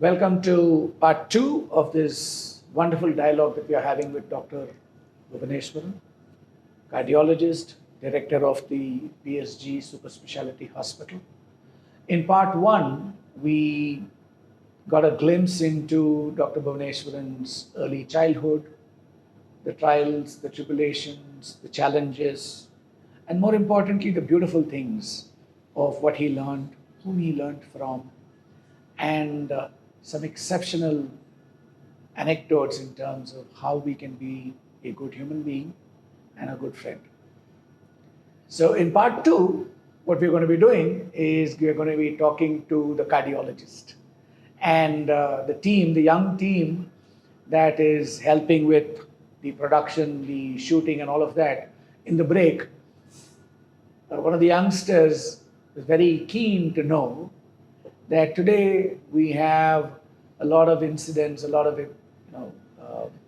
Welcome to part two of this wonderful dialogue that we are having with Dr. Bhuvaneswaran, cardiologist, director of the PSG Super Speciality Hospital. In part one, we got a glimpse into Dr. Bhuvaneswaran's early childhood, the trials, the tribulations, the challenges, and more importantly, the beautiful things of what he learned, whom he learned from, and some exceptional anecdotes in terms of how we can be a good human being and a good friend. So, in part two, what we're going to be doing is we're going to be talking to the cardiologist and the team, the young team that is helping with the production, the shooting, and all of that. In the break, one of the youngsters was very keen to know that today we have a lot of incidents, a lot of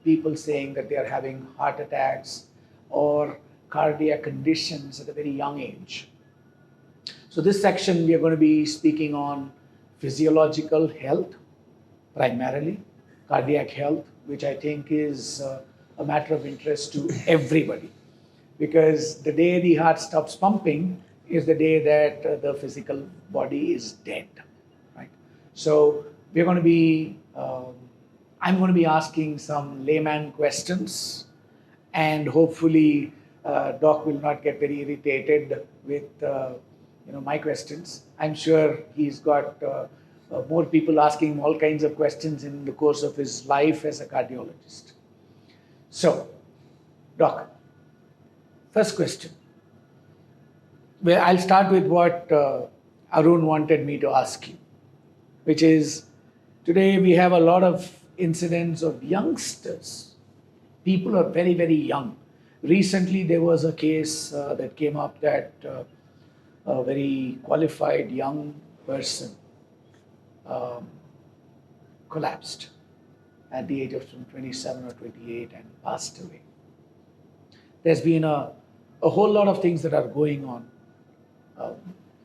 people saying that they are having heart attacks or cardiac conditions at a very young age. So this section we are going to be speaking on physiological health, primarily cardiac health, which I think is a matter of interest to everybody, because the day the heart stops pumping is the day that the physical body is dead. So we're going to be, I'm going to be asking some layman questions, and hopefully Doc will not get very irritated with my questions. I'm sure he's got more people asking him all kinds of questions in the course of his life as a cardiologist. So, Doc, first question. Well, I'll start with what Arun wanted me to ask you, which is today we have a lot of incidents of youngsters. People are very, very young. Recently, there was a case that came up that a very qualified young person collapsed at the age of 27 or 28 and passed away. There's been a whole lot of things that are going on.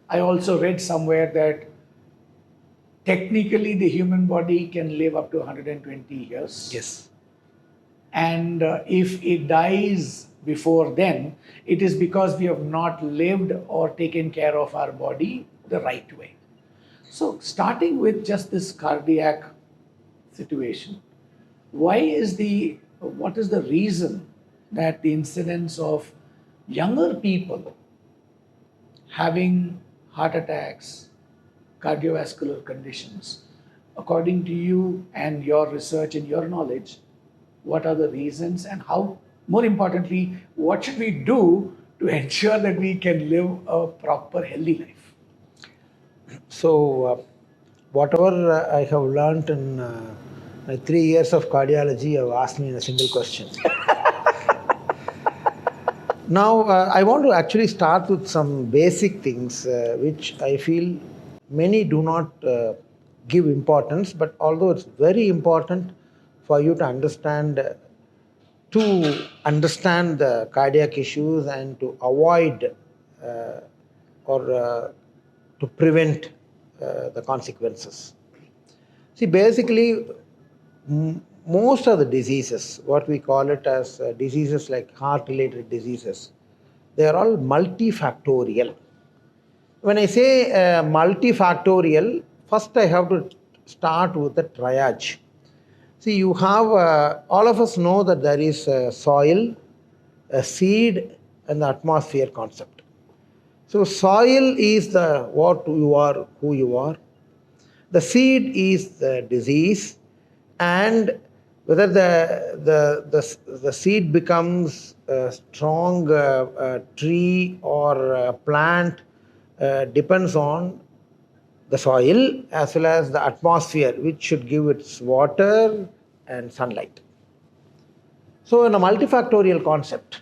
I also read somewhere that technically the human body can live up to 120 years. Yes. And if it dies before then, it is because we have not lived or taken care of our body the right way. So starting with just this cardiac situation, what is the reason that the incidence of younger people having heart attacks, cardiovascular conditions, according to you and your research and your knowledge, what are the reasons, and how, more importantly, what should we do to ensure that we can live a proper healthy life? So, whatever I have learned in my 3 years of cardiology, you have asked me in a single question. Now, I want to actually start with some basic things which I feel many do not give importance, but although it's very important for you to understand the cardiac issues and to avoid or to prevent the consequences. See, basically, most of the diseases, what we call it as diseases like heart-related diseases, they are all multifactorial. When I say multifactorial, first I have to start with the triage. See, you have, all of us know that there is a soil, a seed, and the atmosphere concept. So, soil is the what you are, who you are. The seed is the disease, and whether the seed becomes a strong tree or a plant depends on the soil as well as the atmosphere, which should give its water and sunlight. So, in a multifactorial concept,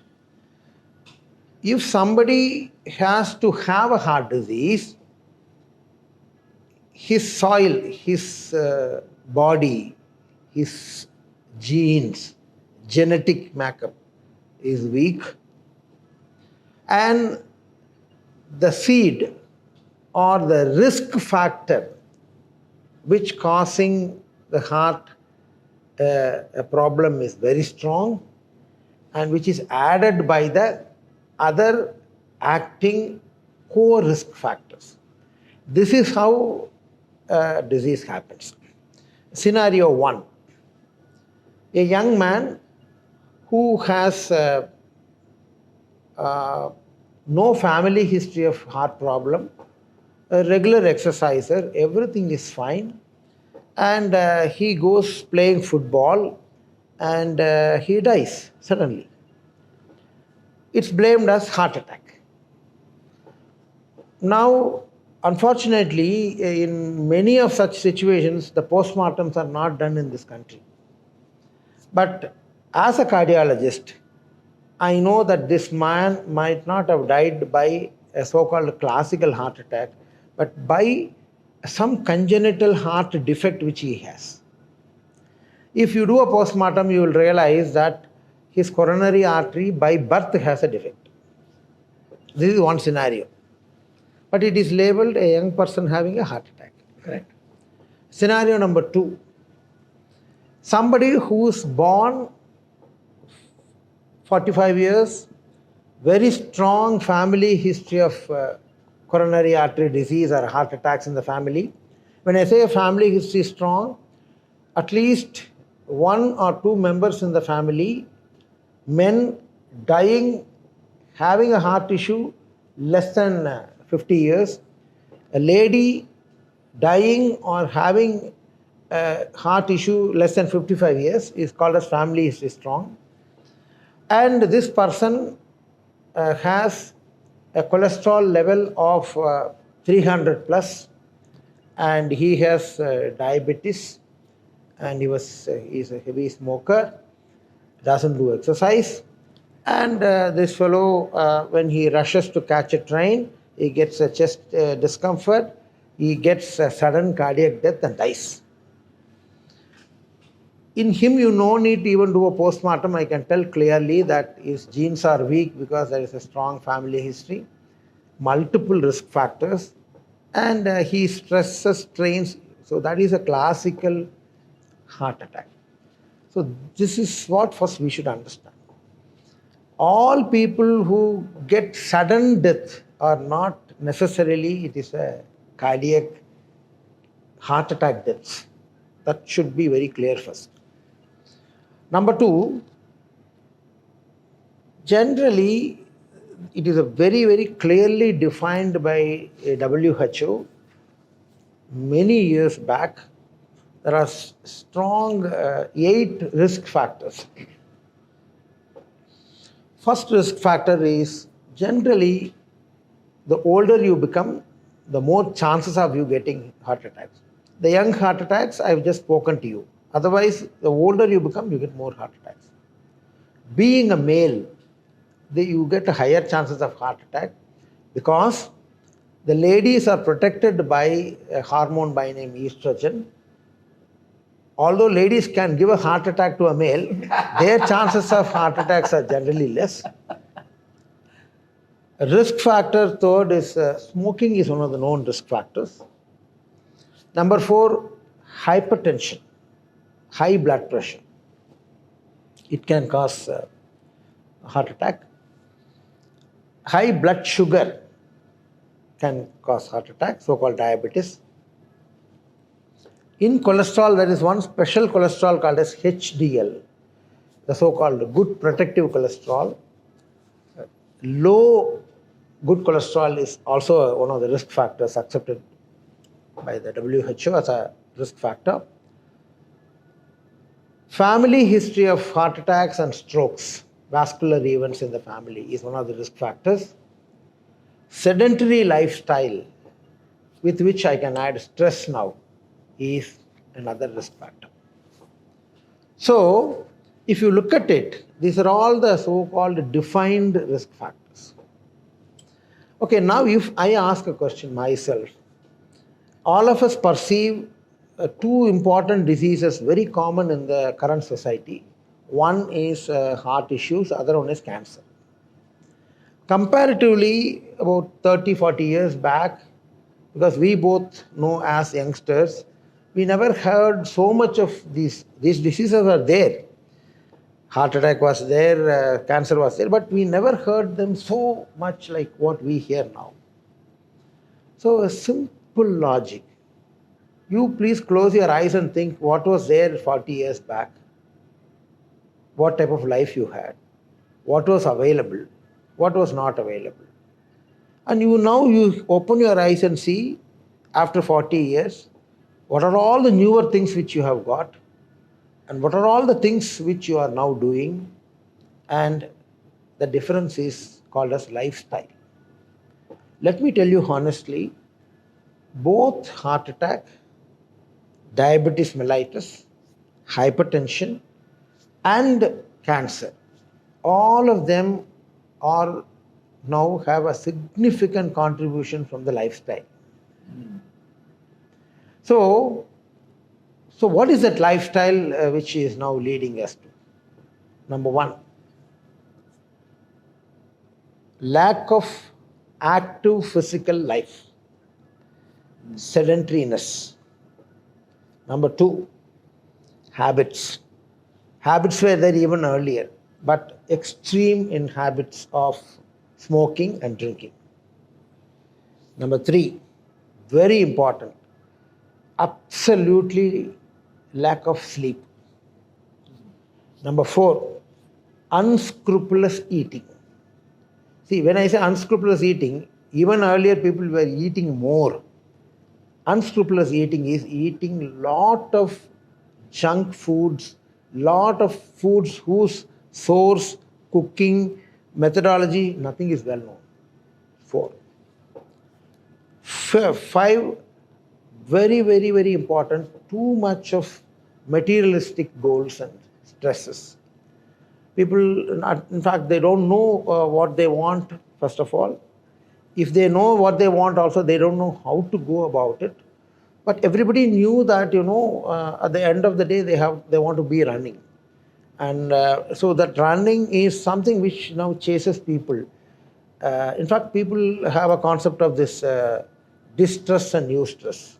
if somebody has to have a heart disease, his soil, his body, his genes, genetic makeup is weak, and the seed or the risk factor which causing the heart a problem is very strong, and which is added by the other acting co-risk factors. This is how disease happens. Scenario 1. A young man who has no family history of heart problem, a regular exerciser, everything is fine, and he goes playing football and he dies suddenly. It's blamed as heart attack. Now, unfortunately, in many of such situations, the postmortems are not done in this country. But as a cardiologist, I know that this man might not have died by a so-called classical heart attack, but by some congenital heart defect which he has. If you do a postmortem, you will realize that his coronary artery by birth has a defect. This is one scenario. But it is labeled a young person having a heart attack. Correct. Scenario number 2. Somebody who is born 45 years, very strong family history of coronary artery disease or heart attacks in the family. When I say a family history is strong, at least 1 or 2 members in the family, men dying, having a heart issue less than 50 years, a lady dying or having a heart issue less than 55 years is called as family history strong. And this person has a cholesterol level of 300 plus, and he has diabetes, and he's a heavy smoker, doesn't do exercise, and this fellow, when he rushes to catch a train, he gets a chest discomfort, he gets a sudden cardiac death and dies. In him, you no need to even do a postmortem. I can tell clearly that his genes are weak because there is a strong family history, multiple risk factors, and he stresses, strains. So that is a classical heart attack. So this is what first we should understand. All people who get sudden death are not necessarily, it is a cardiac heart attack deaths. That should be very clear first. Number 2, generally it is a very, very clearly defined by WHO many years back. There are strong 8 risk factors. First risk factor is generally the older you become, the more chances of you getting heart attacks. The young heart attacks, I've just spoken to you. Otherwise, the older you become, you get more heart attacks. Being a male, you get higher chances of heart attack because the ladies are protected by a hormone by name estrogen. Although ladies can give a heart attack to a male, their chances of heart attacks are generally less. Risk factor third is smoking is one of the known risk factors. Number 4, hypertension, high blood pressure. It can cause heart attack. High blood sugar can cause heart attack, so-called diabetes. In cholesterol, there is one special cholesterol called as HDL, the so-called good protective cholesterol. Low good cholesterol is also one of the risk factors accepted by the WHO as a risk factor. Family history of heart attacks and strokes, vascular events in the family is one of the risk factors. Sedentary lifestyle, with which I can add stress now, is another risk factor. So, if you look at it, these are all the so-called defined risk factors. Okay, now if I ask a question myself, all of us perceive 2 important diseases very common in the current society. One is heart issues, other one is cancer. Comparatively, about 30-40 years back, because we both know as youngsters, We never heard so much of these diseases are there. Heart attack was there, cancer was there, but we never heard them so much like what we hear now. So a simple logic. You please close your eyes and think what was there 40 years back, what type of life you had, what was available, what was not available. And you open your eyes and see after 40 years, what are all the newer things which you have got, and what are all the things which you are now doing, and the difference is called as lifestyle. Let me tell you honestly, both heart attack, diabetes mellitus, hypertension, and cancer, all of them are now have a significant contribution from the lifestyle. So, so what is that lifestyle which is now leading us to? Number one, lack of active physical life, sedentariness. Number two, habits. Habits were there even earlier, but extreme in habits of smoking and drinking. Number three, very important, absolutely lack of sleep. Number four, unscrupulous eating. See, when I say unscrupulous eating, even earlier people were eating more. Unscrupulous eating is eating lot of junk foods, lot of foods whose source, cooking, methodology, nothing is well known. Four. Five, very, very, very important, too much of materialistic goals and stresses. People, in fact, they don't know what they want, first of all. If they know what they want also, they don't know how to go about it. But everybody knew that, at the end of the day, they want to be running. And so that running is something which now chases people. In fact, people have a concept of this distress and eustress.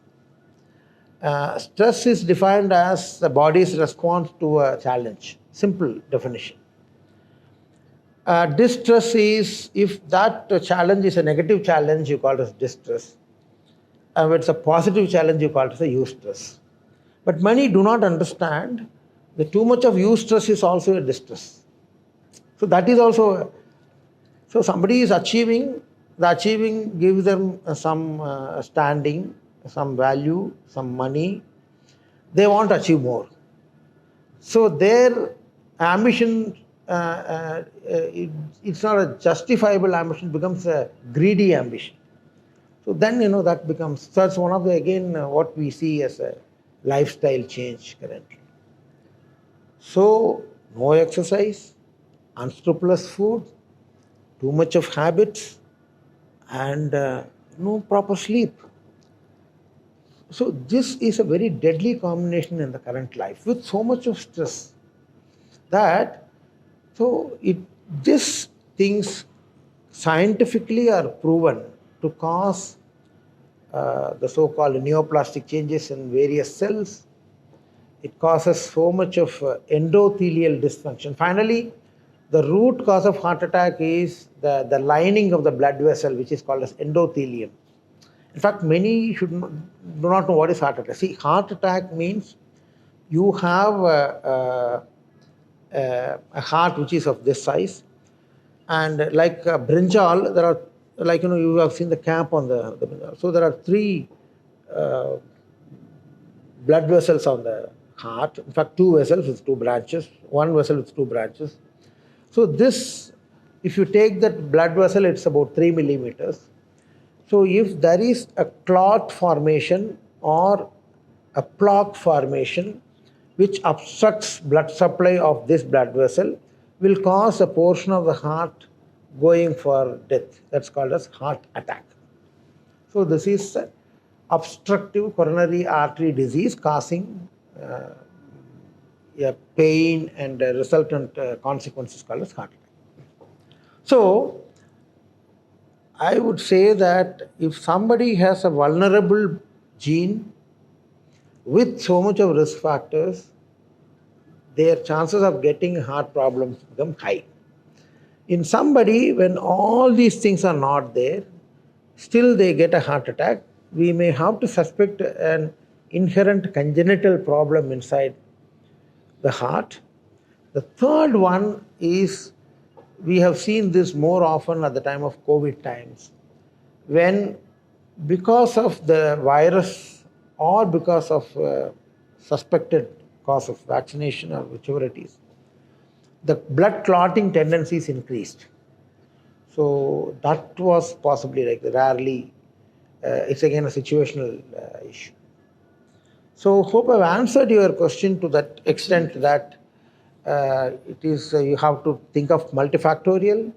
Stress is defined as the body's response to a challenge. Simple definition. Distress is, if that challenge is a negative challenge, you call it as distress. If it's a positive challenge, you call it as a eustress. But many do not understand that too much of eustress is also a distress. So that is also, so somebody is achieving, the achieving gives them some standing, some value, some money. They want to achieve more. So their ambition, it's not a justifiable ambition, it becomes a greedy ambition. So then, that becomes, that's one of the, again, what we see as a lifestyle change currently. So, no exercise, unscrupulous food, too much of habits, and no proper sleep. So this is a very deadly combination in the current life with so much of stress that, these things scientifically are proven to cause the so-called neoplastic changes in various cells. It causes so much of endothelial dysfunction. Finally, the root cause of heart attack is the lining of the blood vessel, which is called as endothelium. In fact, many do not know what is heart attack. See, heart attack means you have a heart which is of this size, and like brinjal, there are, you have seen the cap on the brinjal. So there are three blood vessels on the heart. In fact, two vessels with two branches, one vessel with two branches. So this, if you take that blood vessel, it's about 3 millimeters. So if there is a clot formation or a plaque formation which obstructs blood supply of this blood vessel, will cause a portion of the heart going for death. That's called as heart attack. So this is obstructive coronary artery disease causing a pain and resultant consequences called as heart attack. So I would say that if somebody has a vulnerable gene with so much of risk factors, their chances of getting heart problems become high. In somebody, when all these things are not there, still they get a heart attack, we may have to suspect an inherent congenital problem inside the heart. The third one is, we have seen this more often at the time of COVID times, when because of the virus or because of suspected cause of vaccination or whichever it is, the blood clotting tendencies increased. So that was possibly like rarely, it's again a situational issue. So hope I've answered your question to that extent that it is you have to think of multifactorial,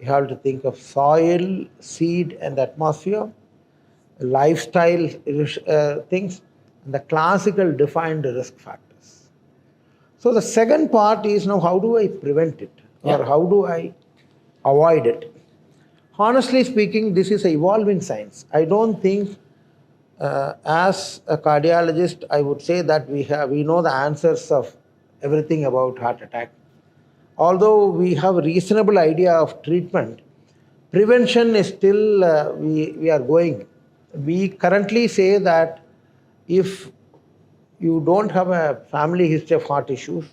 you have to think of soil, seed, and atmosphere, lifestyle things, and the classical defined risk factors. So the second part is now how do I prevent it or how do I avoid it? Honestly speaking, this is an evolving science. I don't think, as a cardiologist, I would say that we know the answers of everything about heart attack. Although we have a reasonable idea of treatment, prevention is still we are going. We currently say that if you don't have a family history of heart issues,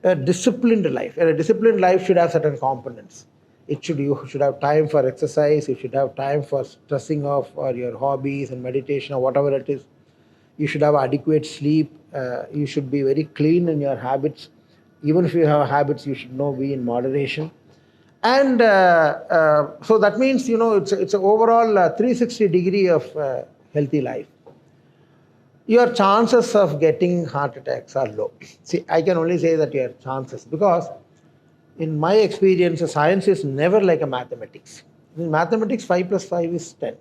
a disciplined life. And a disciplined life should have certain components. You should have time for exercise, you should have time for stressing off or your hobbies and meditation or whatever it is. You should have adequate sleep. You should be very clean in your habits. Even if you have habits, you should know be in moderation. And so that means, it's an overall 360 degree of healthy life. Your chances of getting heart attacks are low. See, I can only say that your chances, because in my experience, science is never like a mathematics. In mathematics, 5 plus 5 is 10.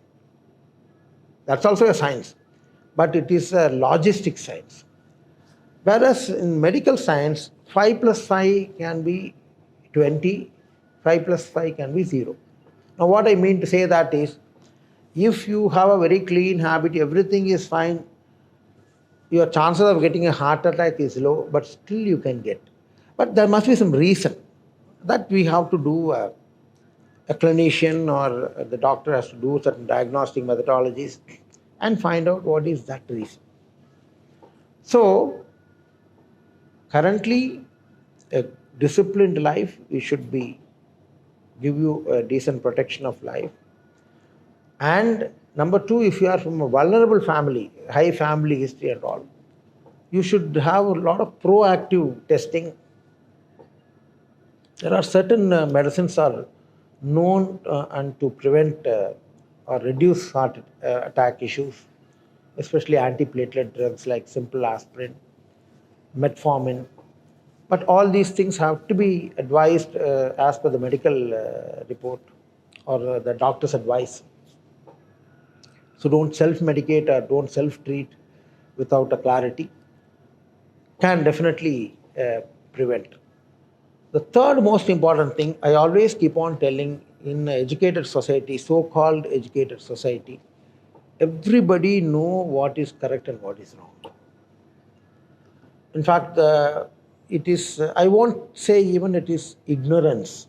That's also a science, but it is a logistic science. Whereas in medical science, 5 plus 5 can be 20, 5 plus 5 can be 0. Now, what I mean to say that is, if you have a very clean habit, everything is fine, your chances of getting a heart attack is low, but still you can get. But there must be some reason that we have to do. A clinician or the doctor has to do certain diagnostic methodologies and find out what is that reason. So, currently, a disciplined life, we should give you a decent protection of life. And number two, if you are from a vulnerable family, high family history and all, you should have a lot of proactive testing. There are certain medicines are known and to prevent or reduce heart attack issues, especially antiplatelet drugs like simple aspirin, metformin. But all these things have to be advised as per the medical report or the doctor's advice. So don't self-medicate or don't self-treat without a clarity. Can definitely prevent. The third most important thing I always keep on telling, in educated society, so-called educated society, everybody know what is correct and what is wrong. In fact, it is, I won't say even it is ignorance.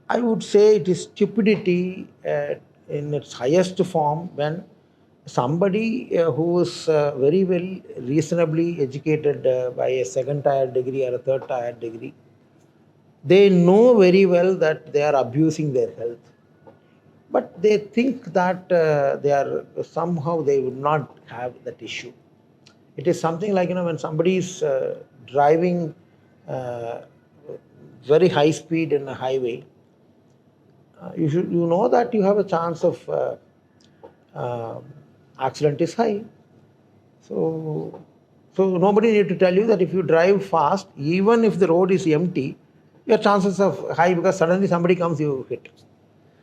I would say it is stupidity in its highest form when somebody who is very well reasonably educated by a second tier degree or a third tier degree, they know very well that they are abusing their health, but they think that somehow they would not have that issue. It is something like, when somebody is driving very high speed in a highway, you know that you have a chance of accident is high. So nobody need to tell you that if you drive fast, even if the road is empty, your chances of high, because suddenly somebody comes, you hit.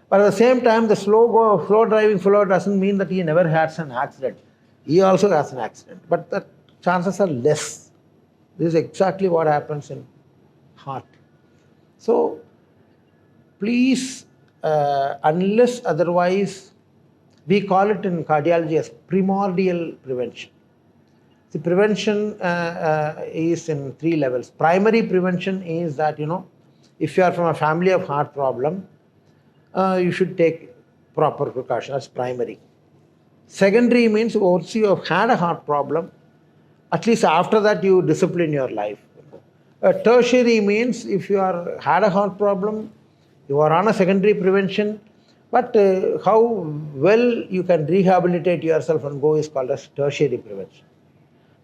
But at the same time, the slow driving fellow doesn't mean that he never has an accident. He also has an accident, but the chances are less. This is exactly what happens in heart. So please, unless otherwise We call it in cardiology as primordial prevention. The prevention is in three levels. Primary prevention is that, if you are from a family of heart problem, you should take proper precaution. That's primary. Secondary means once you have had a heart problem, at least after that you discipline your life. Tertiary means if you are had a heart problem, you are on a secondary prevention, but how well you can rehabilitate yourself and go is called as tertiary prevention.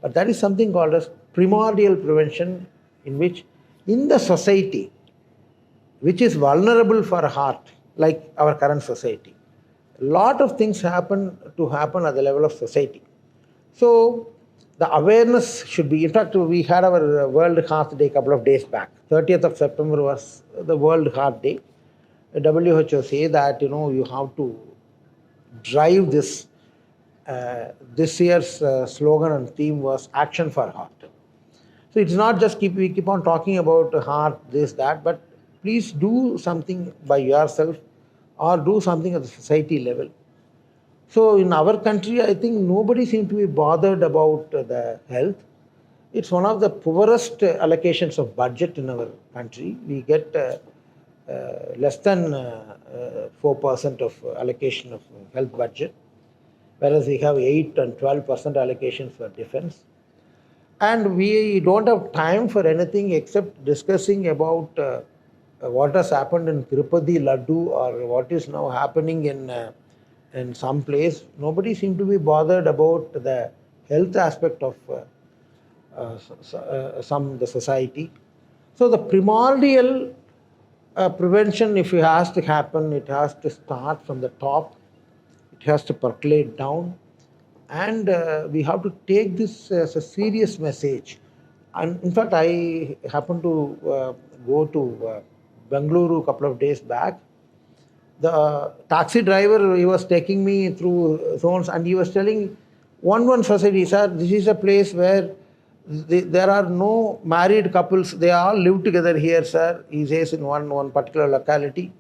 But that is something called as primordial prevention, in which in the society which is vulnerable for a heart, like our current society, a lot of things happen at the level of society. So the awareness should be, in fact, we had our World Heart Day a couple of days back. 30th of September was the World Heart Day. The WHO say that, you have to drive this. This year's slogan and theme was Action for Heart. So it's not just we keep on talking about heart, this, that, but please do something by yourself or do something at the society level. So in our country, I think nobody seems to be bothered about the health. It's one of the poorest allocations of budget in our country. We get less than 4% of allocation of health budget, whereas we have 8 and 12% allocations for defense. And we don't have time for anything except discussing about what has happened in Tirupati Laddu or what is now happening in some place. Nobody seems to be bothered about the health aspect of the society. So the primordial prevention, if it has to happen, it has to start from the top. It has to percolate down. And we have to take this as a serious message. And in fact, I happened to go to Bengaluru a couple of days back. The taxi driver, he was taking me through zones and he was telling one society, sir, this is a place where there are no married couples. They all live together here, sir. He says in one particular locality.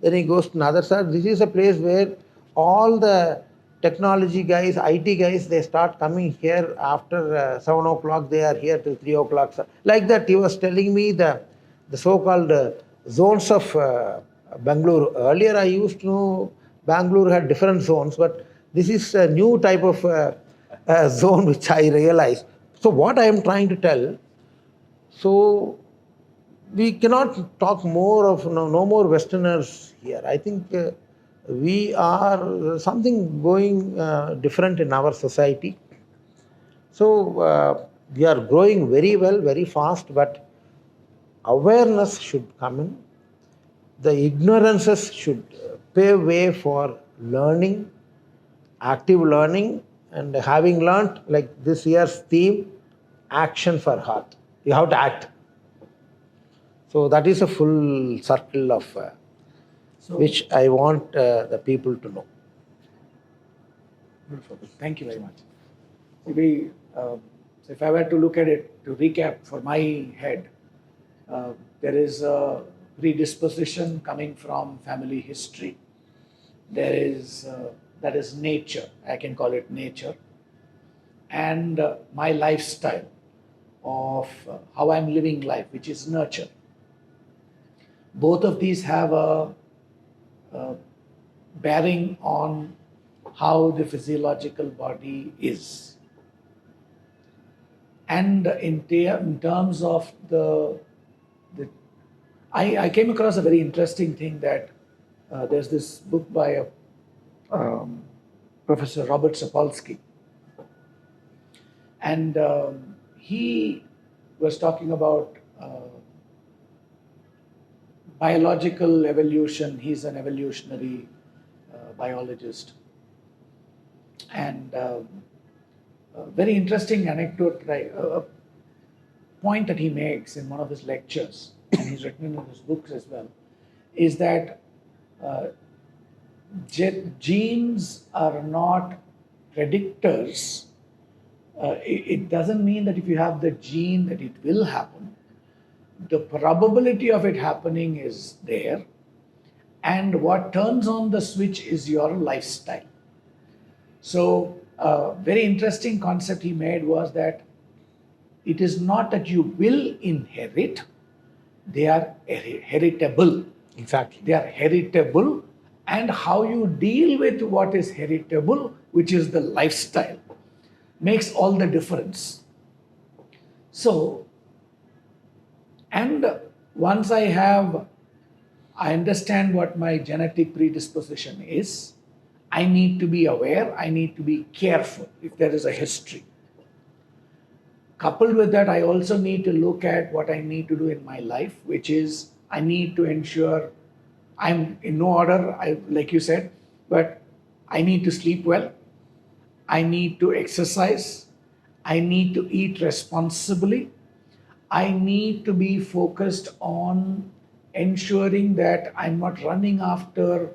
Then he goes to another, sir, this is a place where all the technology guys, IT guys, they start coming here after 7 o'clock. They are here till 3 o'clock. Like that, he was telling me the so-called zones of Bangalore. Earlier, I used to know Bangalore had different zones, but this is a new type of zone which I realized. So what I am trying to tell, so we cannot talk more of no more Westerners here. I think we are something going different in our society. So we are growing very well, very fast, but awareness should come in. The ignorances should pave way for learning, active learning, and having learnt, like this year's theme, action for heart. You have to act. So that is a full circle of which I want the people to know. Beautiful. Thank you very much. Maybe, so if I were to look at it, to recap for my head, there is a predisposition coming from family history. There is that is nature. I can call it nature, and my lifestyle of how I'm living life, which is nurture. Both of these have a bearing on how the physiological body is. And in terms of I came across a very interesting thing that there's this book by Professor Robert Sapolsky. And he was talking about biological evolution. He's an evolutionary biologist. And a very interesting anecdote, a point that he makes in one of his lectures, and he's written in his books as well, is that genes are not predictors. It doesn't mean that if you have the gene that it will happen. The probability of it happening is there, and what turns on the switch is your lifestyle. So, a very interesting concept he made was that it is not that you will inherit, they are heritable. Exactly. They are heritable, and how you deal with what is heritable, which is the lifestyle, makes all the difference. So, and once I understand what my genetic predisposition is, I need to be aware, I need to be careful if there is a history. Coupled with that, I also need to look at what I need to do in my life, which is I need to ensure I'm in no order, like you said, but I need to sleep well, I need to exercise, I need to eat responsibly, I need to be focused on ensuring that I'm not running after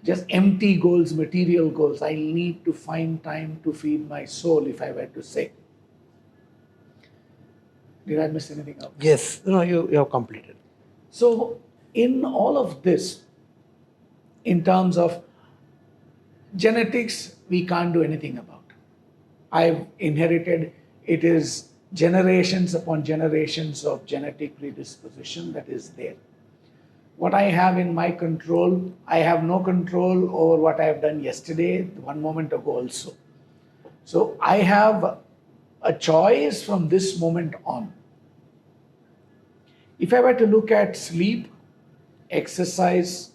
just empty goals, material goals. I need to find time to feed my soul, if I were to say. Did I miss anything out? Yes, no, you have completed. So, in all of this, in terms of genetics, we can't do anything about. I've inherited, it is generations upon generations of genetic predisposition that is there. What I have in my control, I have no control over what I have done yesterday, 1 moment ago also. So I have a choice from this moment on. If I were to look at sleep, exercise,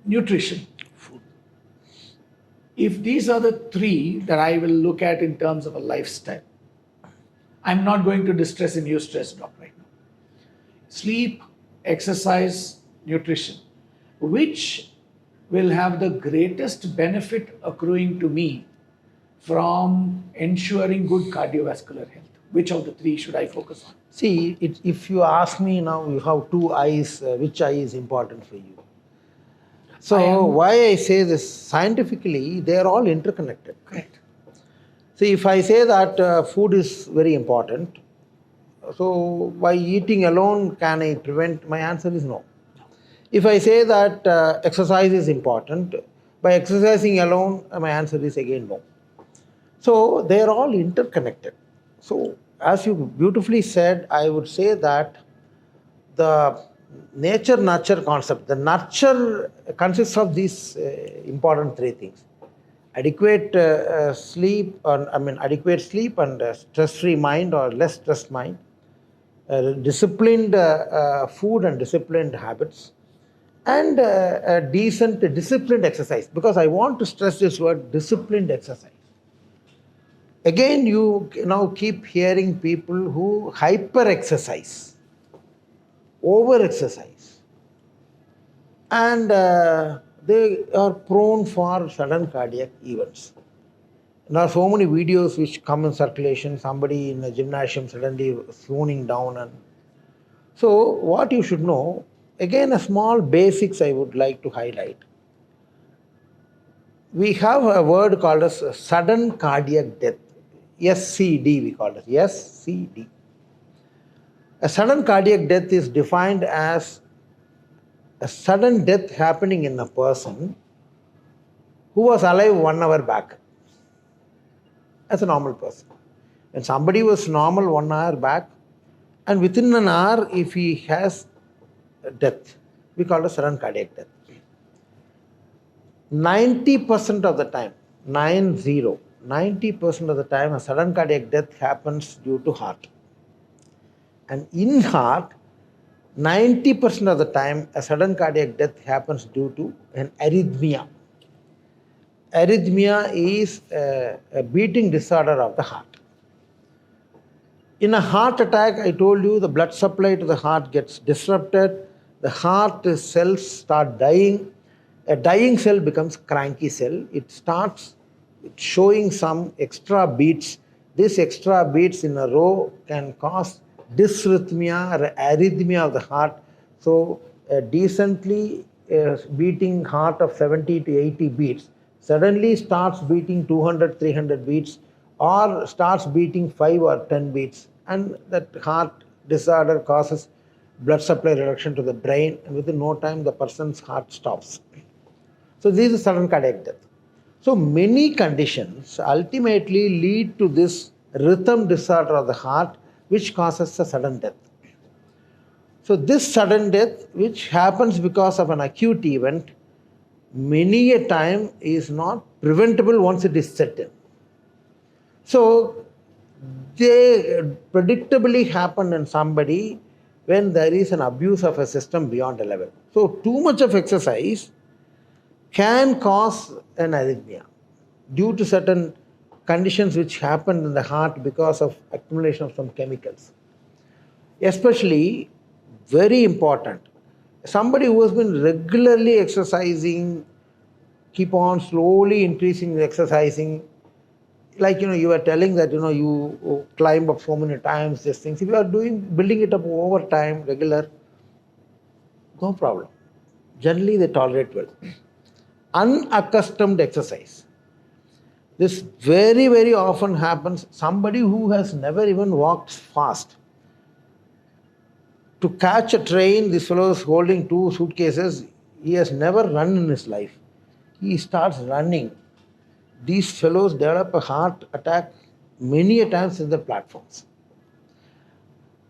nutrition, if these are the three that I will look at in terms of a lifestyle, I'm not going to distress and eustress doc right now. Sleep, exercise, nutrition, which will have the greatest benefit accruing to me from ensuring good cardiovascular health? Which of the three should I focus on? See, if you ask me now, you have two eyes, which eye is important for you? So, why I say this, scientifically, they are all interconnected. Correct. See, if I say that food is very important, so by eating alone, can I prevent? My answer is no. If I say that exercise is important, by exercising alone, my answer is again no. So they are all interconnected. So as you beautifully said, I would say that the nature-nurture concept, the nurture consists of these important three things. Adequate sleep, adequate sleep and stress-free mind or less stressed mind, disciplined food and disciplined habits, and a decent disciplined exercise. Because I want to stress this word, disciplined exercise. Again, you now keep hearing people who hyper exercise, over exercise, and they are prone for sudden cardiac events. There are so many videos which come in circulation, somebody in a gymnasium suddenly swooning down. And so what you should know, again a small basics I would like to highlight. We have a word called as sudden cardiac death. SCD we call it. SCD. A sudden cardiac death is defined as a sudden death happening in a person who was alive 1 hour back as a normal person. When somebody was normal 1 hour back, and within an hour, if he has a death, we call it sudden cardiac death. 90% of the time, 90% of the time, a sudden cardiac death happens due to heart. And in heart, 90% of the time, a sudden cardiac death happens due to an arrhythmia. Arrhythmia is a beating disorder of the heart. In a heart attack, I told you the blood supply to the heart gets disrupted, the heart cells start dying. A dying cell becomes cranky cell. It starts showing some extra beats. These extra beats in a row can cause dysrhythmia or arrhythmia of the heart. So a decently beating heart of 70 to 80 beats suddenly starts beating 200, 300 beats or starts beating 5 or 10 beats. And that heart disorder causes blood supply reduction to the brain, and within no time the person's heart stops. So this is sudden cardiac death. So many conditions ultimately lead to this rhythm disorder of the heart, which causes a sudden death. So this sudden death, which happens because of an acute event, many a time is not preventable once it is set in. So they predictably happen in somebody when there is an abuse of a system beyond a level. So too much of exercise can cause an arrhythmia due to certain conditions which happen in the heart because of accumulation of some chemicals. Especially very important, somebody who has been regularly exercising, keep on slowly increasing the exercising, like you were telling that you climb up so many times, these things, if you are building it up over time, regular, no problem, generally they tolerate well. Unaccustomed exercise, this very very often happens. Somebody who has never even walked fast, to catch a train, this fellow is holding 2 suitcases. He has never run in his life. He starts running. These fellows develop a heart attack many a times in the platforms.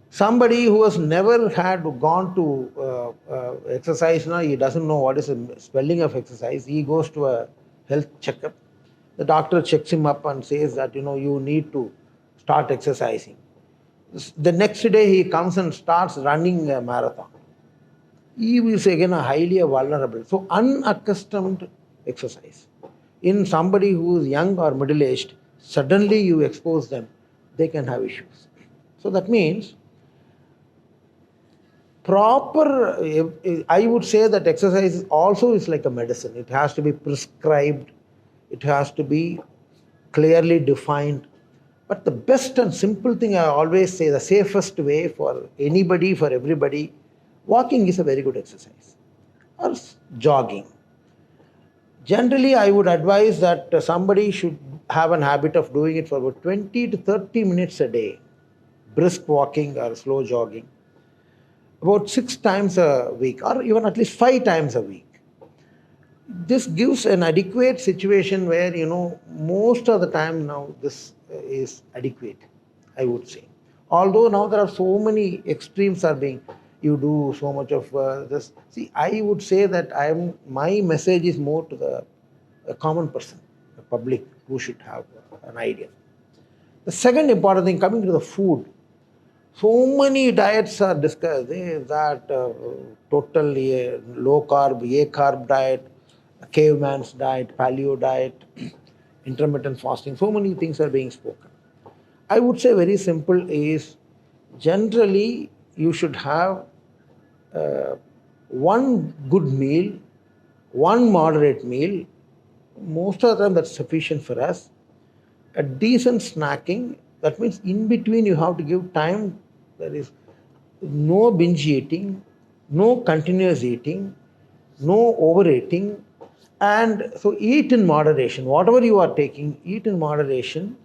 Somebody who has never gone to exercise, now he doesn't know what is the spelling of exercise. He goes to a health checkup. The doctor checks him up and says that you need to start exercising. The next day he comes and starts running a marathon. He is again a highly vulnerable. So unaccustomed exercise. In somebody who is young or middle-aged, suddenly you expose them, they can have issues. So that means I would say that exercise also is like a medicine. It has to be prescribed. It has to be clearly defined. But the best and simple thing, I always say, the safest way for anybody, for everybody, walking is a very good exercise. Or jogging. Generally, I would advise that somebody should have an habit of doing it for about 20 to 30 minutes a day. Brisk walking or slow jogging. About 6 times a week, or even at least 5 times a week. This gives an adequate situation where, most of the time now this is adequate, I would say. Although now there are so many extremes are being, you do so much of this. See, I would say that my message is more to the common person, the public, who should have an idea. The second important thing, coming to the food, so many diets are discussed. That totally low carb, A carb diet, caveman's diet, paleo diet, intermittent fasting. So many things are being spoken. I would say very simple is, generally you should have one good meal, one moderate meal. Most of the time that's sufficient for us. A decent snacking, that means in between you have to give time. There is no binge eating, no continuous eating, no overeating. And so eat in moderation. Whatever you are taking, eat in moderation,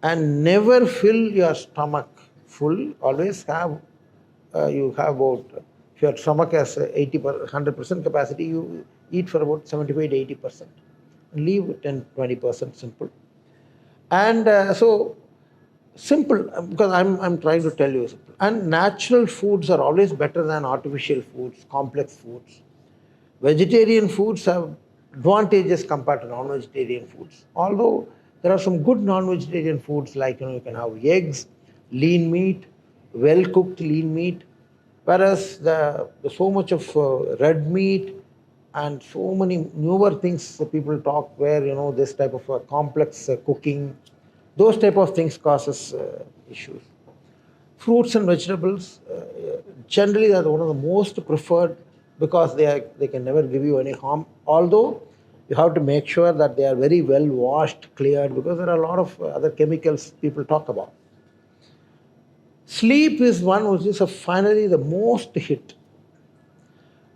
and never fill your stomach full. Always have, you have about, if your stomach has 100% capacity, you eat for about 75 to 80%. Leave 10-20% simple. And so simple, because I'm trying to tell you simple. And natural foods are always better than artificial foods, complex foods. Vegetarian foods have advantages compared to non-vegetarian foods. Although there are some good non-vegetarian foods, like you can have eggs, lean meat, well-cooked lean meat. Whereas the so much of red meat and so many newer things that people talk, where this type of complex cooking, those type of things causes issues. Fruits and vegetables, generally they are one of the most preferred, because they can never give you any harm. Although you have to make sure that they are very well washed, cleared, because there are a lot of other chemicals people talk about. Sleep is one which is finally the most hit.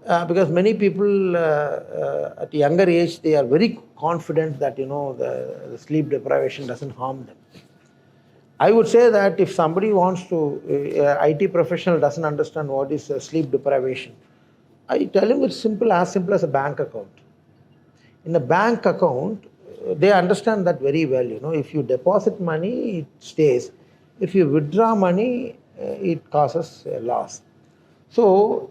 Because many people at a younger age, they are very confident that the sleep deprivation doesn't harm them. I would say that if somebody wants to, IT professional doesn't understand what is sleep deprivation, I tell him it's simple as a bank account. In a bank account, they understand that very well. If you deposit money, it stays. If you withdraw money, it causes a loss. So,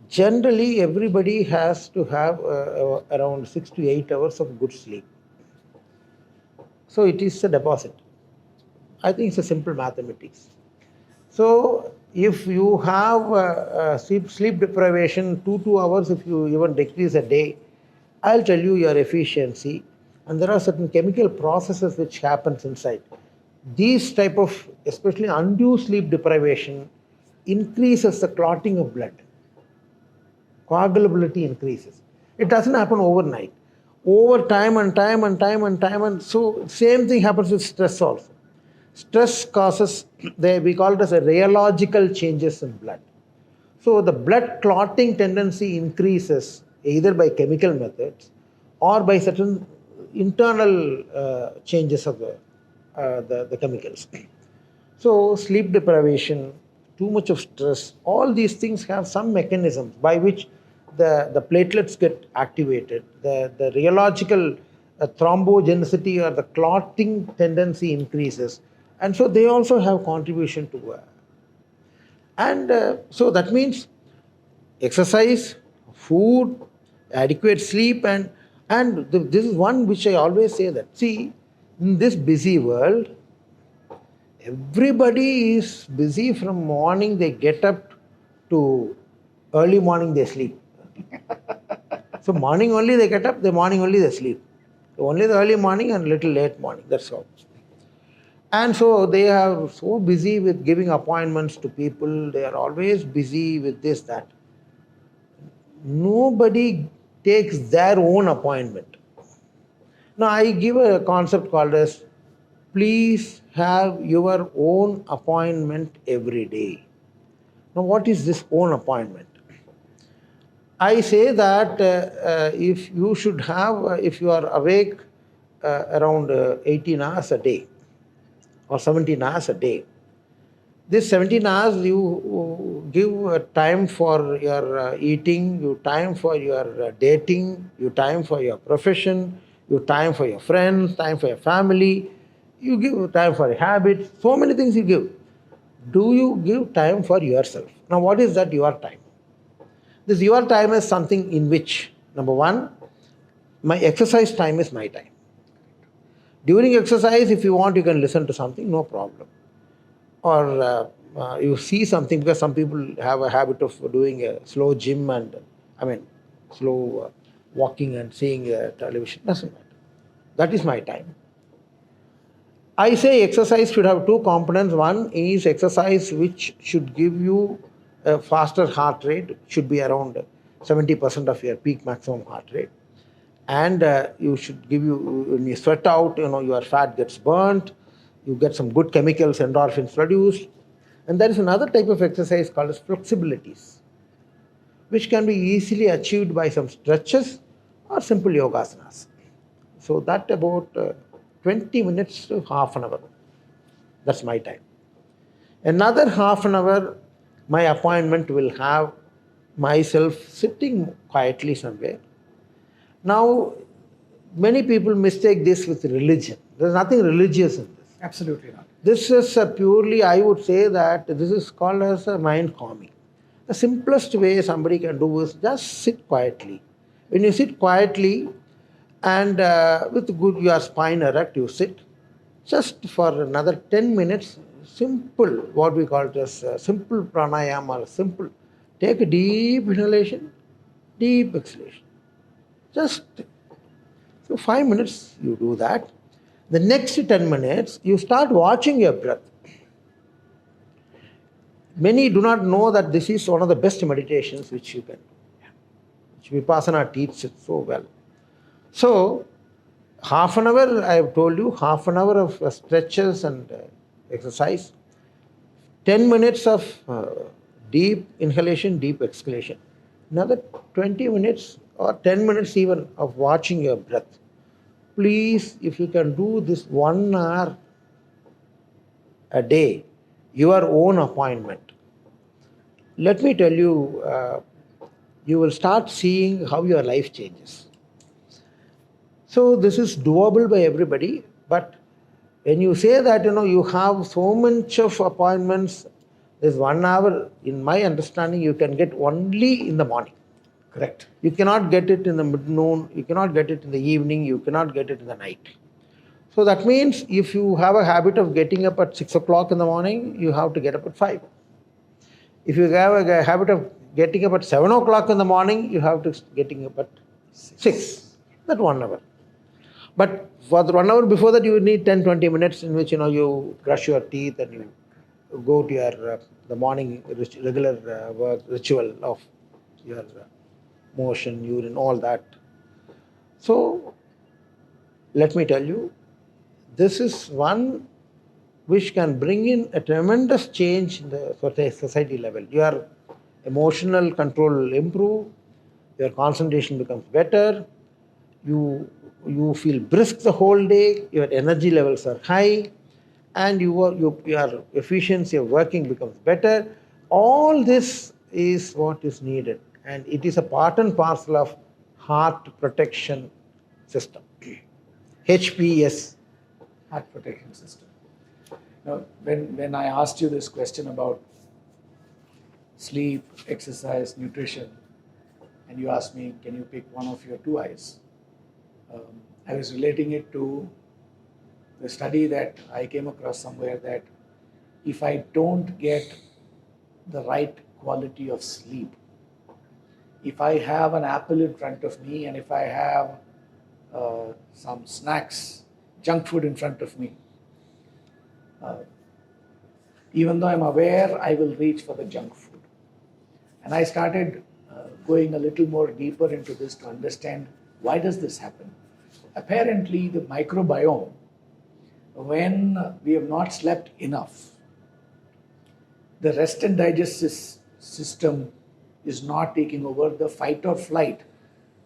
generally, everybody has to have around 6 to 8 hours of good sleep. So, it is a deposit. I think it's a simple mathematics. So, if you have sleep deprivation, 2 hours, if you even decrease a day, I'll tell you your efficiency. And there are certain chemical processes which happens inside. These type of, especially undue sleep deprivation, increases the clotting of blood. Coagulability increases. It doesn't happen overnight. Over time and so same thing happens with stress also. Stress causes, we call it as a rheological changes in blood. So the blood clotting tendency increases either by chemical methods or by certain internal changes of the chemicals. So sleep deprivation, too much of stress, all these things have some mechanisms by which the platelets get activated, the rheological thrombogenicity or the clotting tendency increases, and so they also have contribution to so that means exercise, food, adequate sleep, this is one which I always say that, see, in this busy world, everybody is busy from morning they get up to early morning they sleep. So morning only they get up, the morning only they sleep. Only the early morning and little late morning, that's all. And so they are so busy with giving appointments to people, they are always busy with this, that. Nobody takes their own appointment. Now I give a concept called as, please have your own appointment every day. Now what is this own appointment? I say that if you should have, if you are awake around 18 hours a day or 17 hours a day, this 17 hours you give time for your eating, you time for your dating, you time for your profession, you time for your friends, time for your family, you give time for your habits, so many things you give. Do you give time for yourself? Now what is that your time? This your time is something in which, number one, my exercise time is my time. During exercise, if you want, you can listen to something, no problem. Or you see something, because some people have a habit of doing a slow gym and, slow walking and seeing television. Doesn't matter. That is my time. I say exercise should have two components. One is exercise which should give you a faster heart rate, should be around 70% of your peak maximum heart rate. And you should give you, when you sweat out, your fat gets burnt, you get some good chemicals, endorphins produced. And there is another type of exercise called as flexibilities, which can be easily achieved by some stretches or simple yogasanas. So that about 20 minutes to half an hour. That's my time. Another half an hour, my appointment will have myself sitting quietly somewhere. Now, many people mistake this with religion. There's nothing religious in this. Absolutely not. This is purely, I would say that this is called as a mind calming. The simplest way somebody can do is just sit quietly. When you sit quietly and with good your spine erect, you sit just for another 10 minutes, simple, what we call it as simple pranayama, or simple. Take a deep inhalation, deep exhalation. Just so 5 minutes you do that. The next 10 minutes, you start watching your breath. Many do not know that this is one of the best meditations which you can do, which Vipassana teaches it so well. So, half an hour, I have told you, half an hour of stretches and exercise, 10 minutes of deep inhalation, deep exhalation, another 20 minutes or 10 minutes even of watching your breath. Please, if you can do this 1 hour a day, your own appointment, let me tell you, you will start seeing how your life changes. So this is doable by everybody, but when you say that you have so much of appointments, this 1 hour, in my understanding, you can get only in the morning. Correct. You cannot get it in the mid-noon, you cannot get it in the evening, you cannot get it in the night. So that means if you have a habit of getting up at 6 o'clock in the morning, you have to get up at 5. If you have a habit of getting up at 7 o'clock in the morning, you have to getting up at 6. That 1 hour. But for the 1 hour before that, you need 10-20 minutes in which you brush your teeth and you go to your the morning regular work ritual of your motion, urine, all that. So let me tell you, this is one which can bring in a tremendous change in the society level. Your emotional control will improve, your concentration becomes better, you feel brisk the whole day, your energy levels are high, and your efficiency of working becomes better. All this is what is needed, and it is a part and parcel of heart protection system, HappYss. Heart protection system. Now, when I asked you this question about sleep, exercise, nutrition, and you asked me, can you pick one of your two eyes? I was relating it to the study that I came across somewhere, that if I don't get the right quality of sleep, if I have an apple in front of me and if I have some snacks, junk food in front of me, even though I'm aware, I will reach for the junk food. And I started going a little more deeper into this to understand, why does this happen? Apparently, the microbiome, when we have not slept enough, the rest and digest system is not taking over. The fight or flight,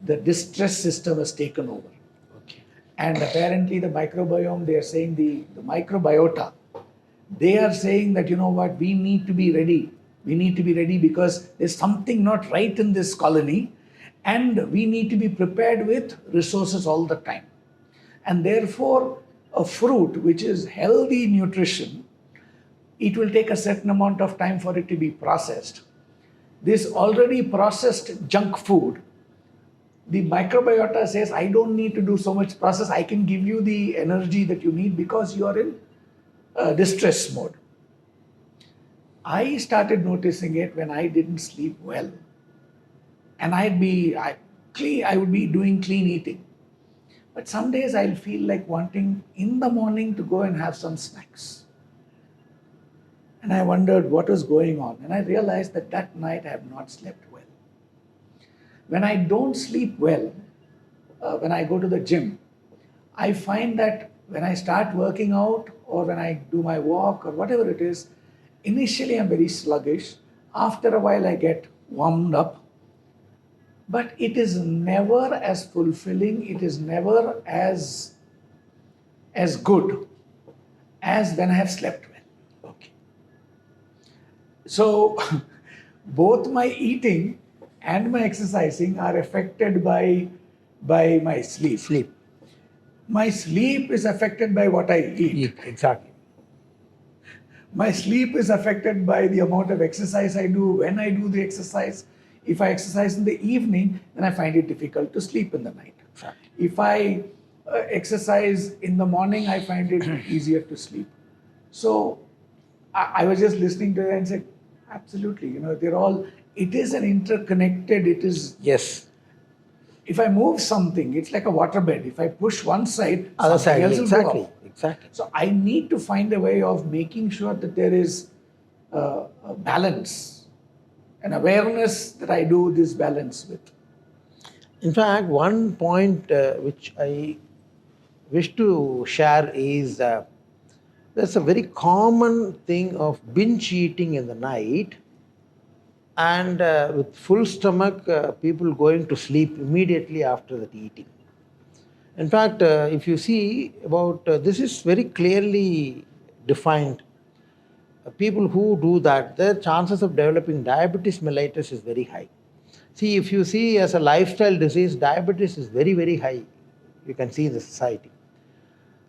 the distress system has taken over. Okay. And apparently the microbiome, they are saying the microbiota, they are saying that, we need to be ready. We need to be ready because there's something not right in this colony, and we need to be prepared with resources all the time. And therefore, a fruit which is healthy nutrition, it will take a certain amount of time for it to be processed. This already processed junk food, the microbiota says, I don't need to do so much process. I can give you the energy that you need because you are in distress mode. I started noticing it when I didn't sleep well. And I would be doing clean eating. But some days I'll feel like wanting in the morning to go and have some snacks. And I wondered what was going on. And I realized that night I have not slept well. When I don't sleep well, when I go to the gym, I find that when I start working out or when I do my walk or whatever it is, initially I'm very sluggish. After a while I get warmed up. But it is never as fulfilling, it is never as good as when I have slept well. Okay. So both my eating and my exercising are affected by my sleep. Sleep. My sleep is affected by what I eat. Exactly. My sleep is affected by the amount of exercise I do, when I do the exercise. If I exercise in the evening, then I find it difficult to sleep in the night. Exactly. If I exercise in the morning, I find it easier to sleep. So I was just listening to it and said, absolutely, they're all, it is an interconnected, it is. Yes. If I move something, it's like a waterbed. If I push one side, Other something side. else will Exactly. go up. Exactly. So I need to find a way of making sure that there is a balance, an awareness that I do this balance with. In fact, one point which I wish to share is there's a very common thing of binge eating in the night, and with full stomach, people going to sleep immediately after that eating. In fact, if you see about this is very clearly defined people who do that, their chances of developing diabetes mellitus is very high. See, if you see as a lifestyle disease, diabetes is very, very high. You can see in the society.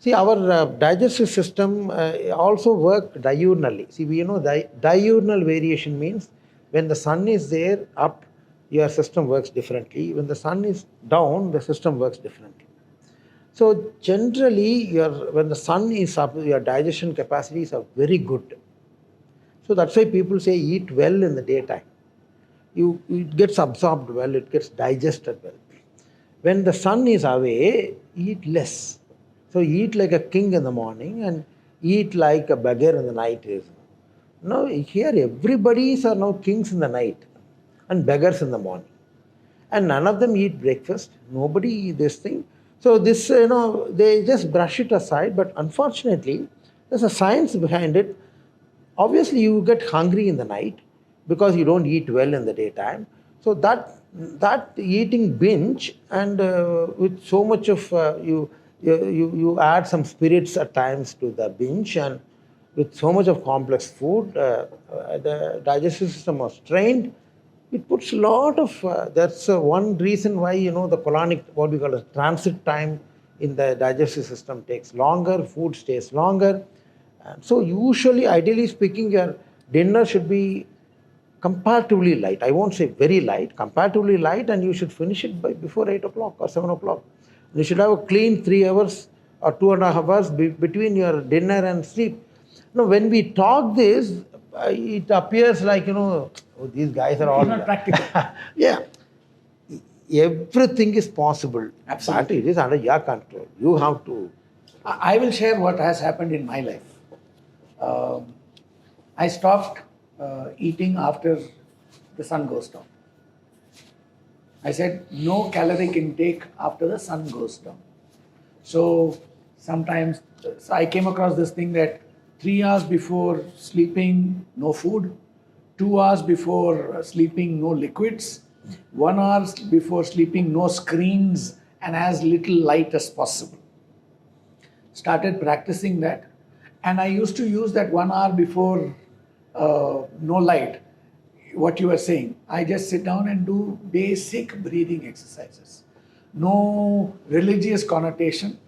See, our digestive system also work diurnally. See, we know diurnal variation means when the sun is there up, your system works differently. When the sun is down, the system works differently. So generally, when the sun is up, your digestion capacities are very good. So that's why people say eat well in the daytime. It gets absorbed well, it gets digested well. When the sun is away, eat less. So eat like a king in the morning and eat like a beggar in the night. Now here everybody are now kings in the night and beggars in the morning. And none of them eat breakfast. Nobody eat this thing. So this, they just brush it aside. But unfortunately, there's a science behind it. Obviously, you get hungry in the night because you don't eat well in the daytime. So that eating binge and with so much of you add some spirits at times to the binge, and with so much of complex food, the digestive system was strained. It puts a lot of that's one reason why the colonic, what we call a transit time in the digestive system takes longer, food stays longer. And so usually, ideally speaking, your dinner should be comparatively light. I won't say very light, comparatively light, and you should finish it before 8 o'clock or 7 o'clock. You should have a clean 3 hours or 2.5 hours between your dinner and sleep. When we talk this, it appears like, these guys are all... It's not practical. Yeah. Everything is possible. Absolutely. But it is under your control. You have to... I will share what has happened in my life. I stopped eating after the sun goes down. I said no caloric intake after the sun goes down. So sometimes, I came across this thing that 3 hours before sleeping, no food. 2 hours before sleeping, no liquids. 1 hour before sleeping, no screens and as little light as possible. Started practicing that. And I used to use that 1 hour before no light, what you were saying. I just sit down and do basic breathing exercises. No religious connotation.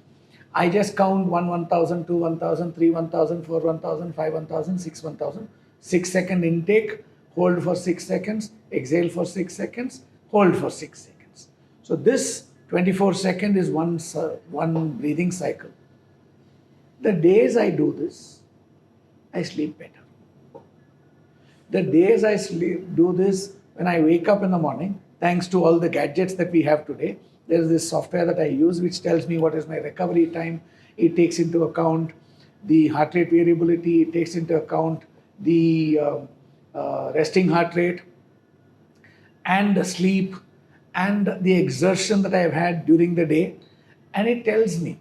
I just count 1, 1,000, 2, 1,000, 3, 1,000, 4, 1,000, 5, 1,000, 6, 1,000. 6-second intake, hold for 6 seconds, exhale for 6 seconds, hold for 6 seconds. So this 24-second is one breathing cycle. The days I do this, I sleep better. The days I do this, when I wake up in the morning, thanks to all the gadgets that we have today, there is this software that I use which tells me what is my recovery time. It takes into account the heart rate variability, it takes into account the resting heart rate and the sleep and the exertion that I have had during the day. And it tells me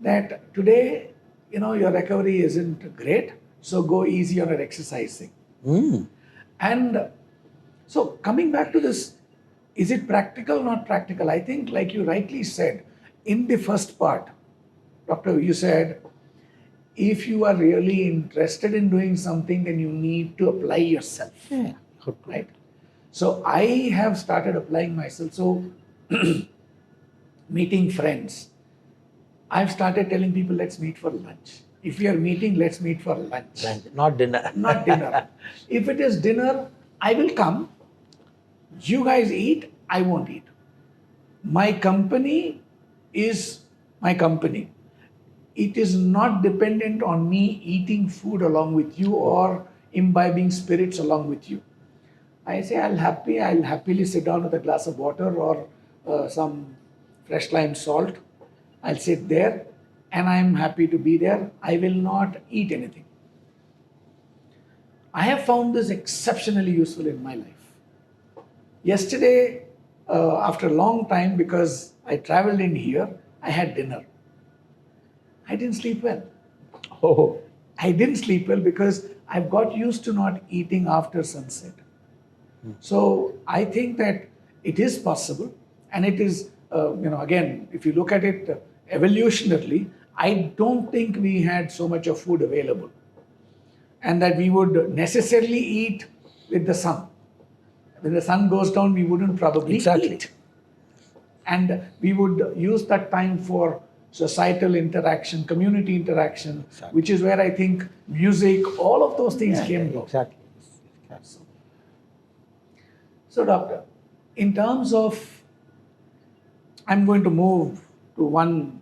that today, your recovery isn't great, so go easy on your exercising. And so coming back to this, is it practical or not practical? I think, like you rightly said, in the first part, Doctor, you said, if you are really interested in doing something, then you need to apply yourself. Yeah. Right? So I have started applying myself. So meeting friends, I've started telling people, let's meet for lunch. If we are meeting, let's meet for lunch. Not dinner. Not dinner. If it is dinner, I will come. You guys eat, I won't eat. My company is my company. It is not dependent on me eating food along with you or imbibing spirits along with you. I say I'll happily sit down with a glass of water or some fresh lime salt. I'll sit there and I'm happy to be there. I will not eat anything. I have found this exceptionally useful in my life. Yesterday, after a long time, because I traveled in here, I had dinner. I didn't sleep well. Oh. I didn't sleep well because I've got used to not eating after sunset. So I think that it is possible, and it is, again, if you look at it evolutionarily, I don't think we had so much of food available. and that we would necessarily eat with the sun. When the sun goes down, we wouldn't probably eat. And we would use that time for societal interaction, community interaction, which is where I think music, all of those things came about. Exactly. So, doctor, in terms of, I'm going to move to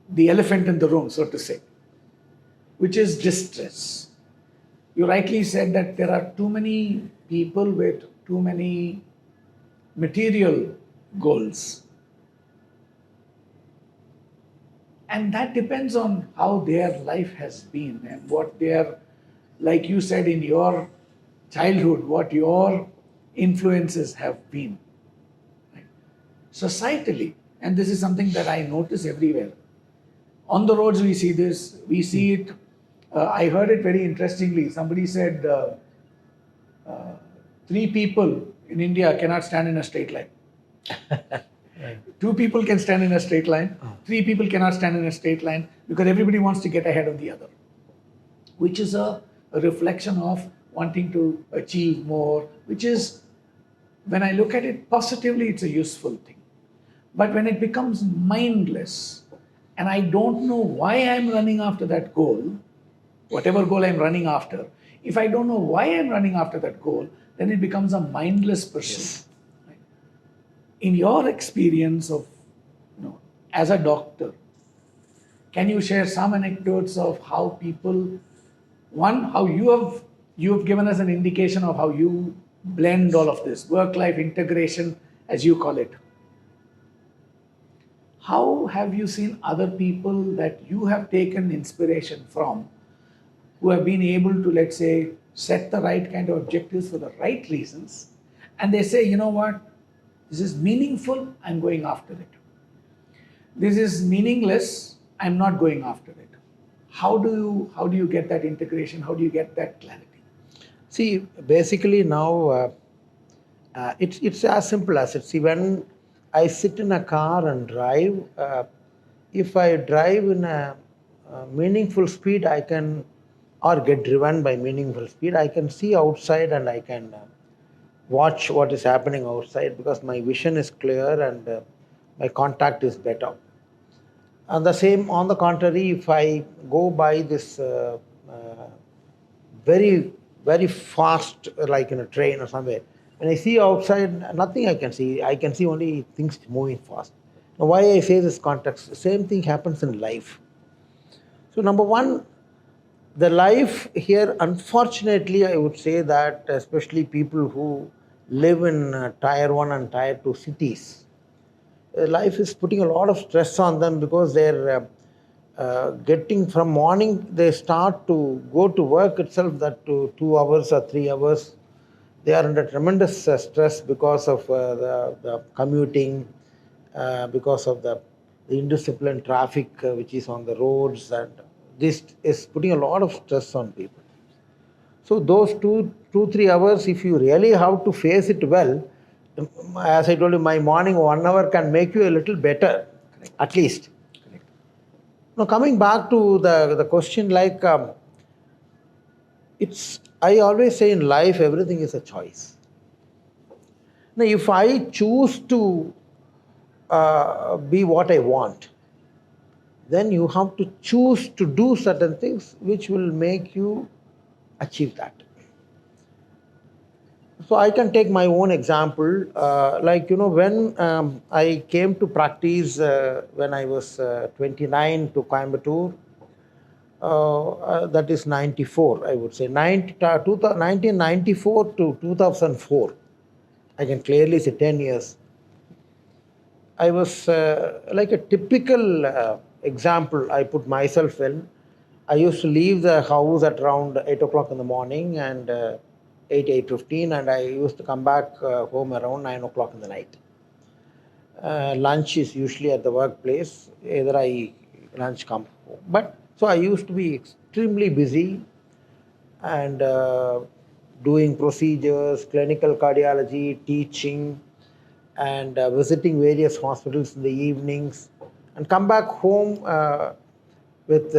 the elephant in the room, so to say, which is distress. You rightly said that there are too many people with too many material goals. And that depends on how their life has been and what their, like you said in your childhood, what your influences have been. Right? Societally, and this is something that I notice everywhere. On the roads, we see this, we see it. I heard it very interestingly. Somebody said 3 people in India cannot stand in a straight line. 2 people can stand in a straight line, 3 people cannot stand in a straight line because everybody wants to get ahead of the other, which is a reflection of wanting to achieve more, which is, when I look at it positively, it's a useful thing. But when it becomes mindless and I don't know why I'm running after that goal, whatever goal I'm running after, if I don't know why I'm running after that goal, then it becomes a mindless pursuit. In your experience of, as a doctor, can you share some anecdotes of how people, how you have given us an indication of how you blend all of this, work-life integration, as you call it. How have you seen other people that you have taken inspiration from, who have been able to, let's say, set the right kind of objectives for the right reasons, and they say, you know what, this is meaningful, I'm going after it. This is meaningless, I'm not going after it. How do you get that integration? How do you get that clarity? See, basically now it's as simple as it. See, when I sit in a car and drive, if I drive in a meaningful speed, I can, or get driven by meaningful speed, I can see outside and I can watch what is happening outside because my vision is clear and my contact is better. And the same, on the contrary, if I go by this very, very fast, like in a train or somewhere, when I see outside, nothing I can see. I can see only things moving fast. Now, why I say this context, same thing happens in life. So, number one, the life here, unfortunately, I would say that especially people who live in tier 1 and tier 2 cities, life is putting a lot of stress on them because they're getting from morning, they start to go to work itself, that to 2 hours or 3 hours. They are under tremendous stress because of the commuting, because of the indisciplined traffic which is on the roads, and this is putting a lot of stress on people. So those 3 hours, if you really have to face it well, as I told you, my morning 1 hour can make you a little better, at least. Now, coming back to the question, like I always say in life, everything is a choice. Now, if I choose to be what I want, then you have to choose to do certain things which will make you achieve that. So I can take my own example. When I came to practice when I was 29 to Coimbatore, that is 94, I would say. 1994 to 2004. I can clearly say 10 years. I was like a typical example I put myself in. I used to leave the house at around 8 o'clock in the morning and 8:15, and I used to come back home around 9 o'clock in the night. Lunch is usually at the workplace. Either I lunch come home. But so I used to be extremely busy and doing procedures, clinical cardiology, teaching, and visiting various hospitals in the evenings, and come back home with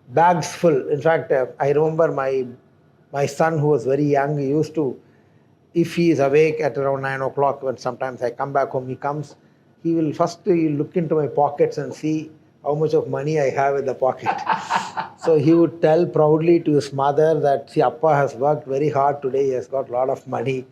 bags full. In fact, I remember my son, who was very young, he used to, if he is awake at around 9 o'clock, when sometimes I come back home, he comes, he will first look into my pockets and see how much of money I have in the pocket. So he would tell proudly to his mother that, see, Appa has worked very hard today, he has got a lot of money.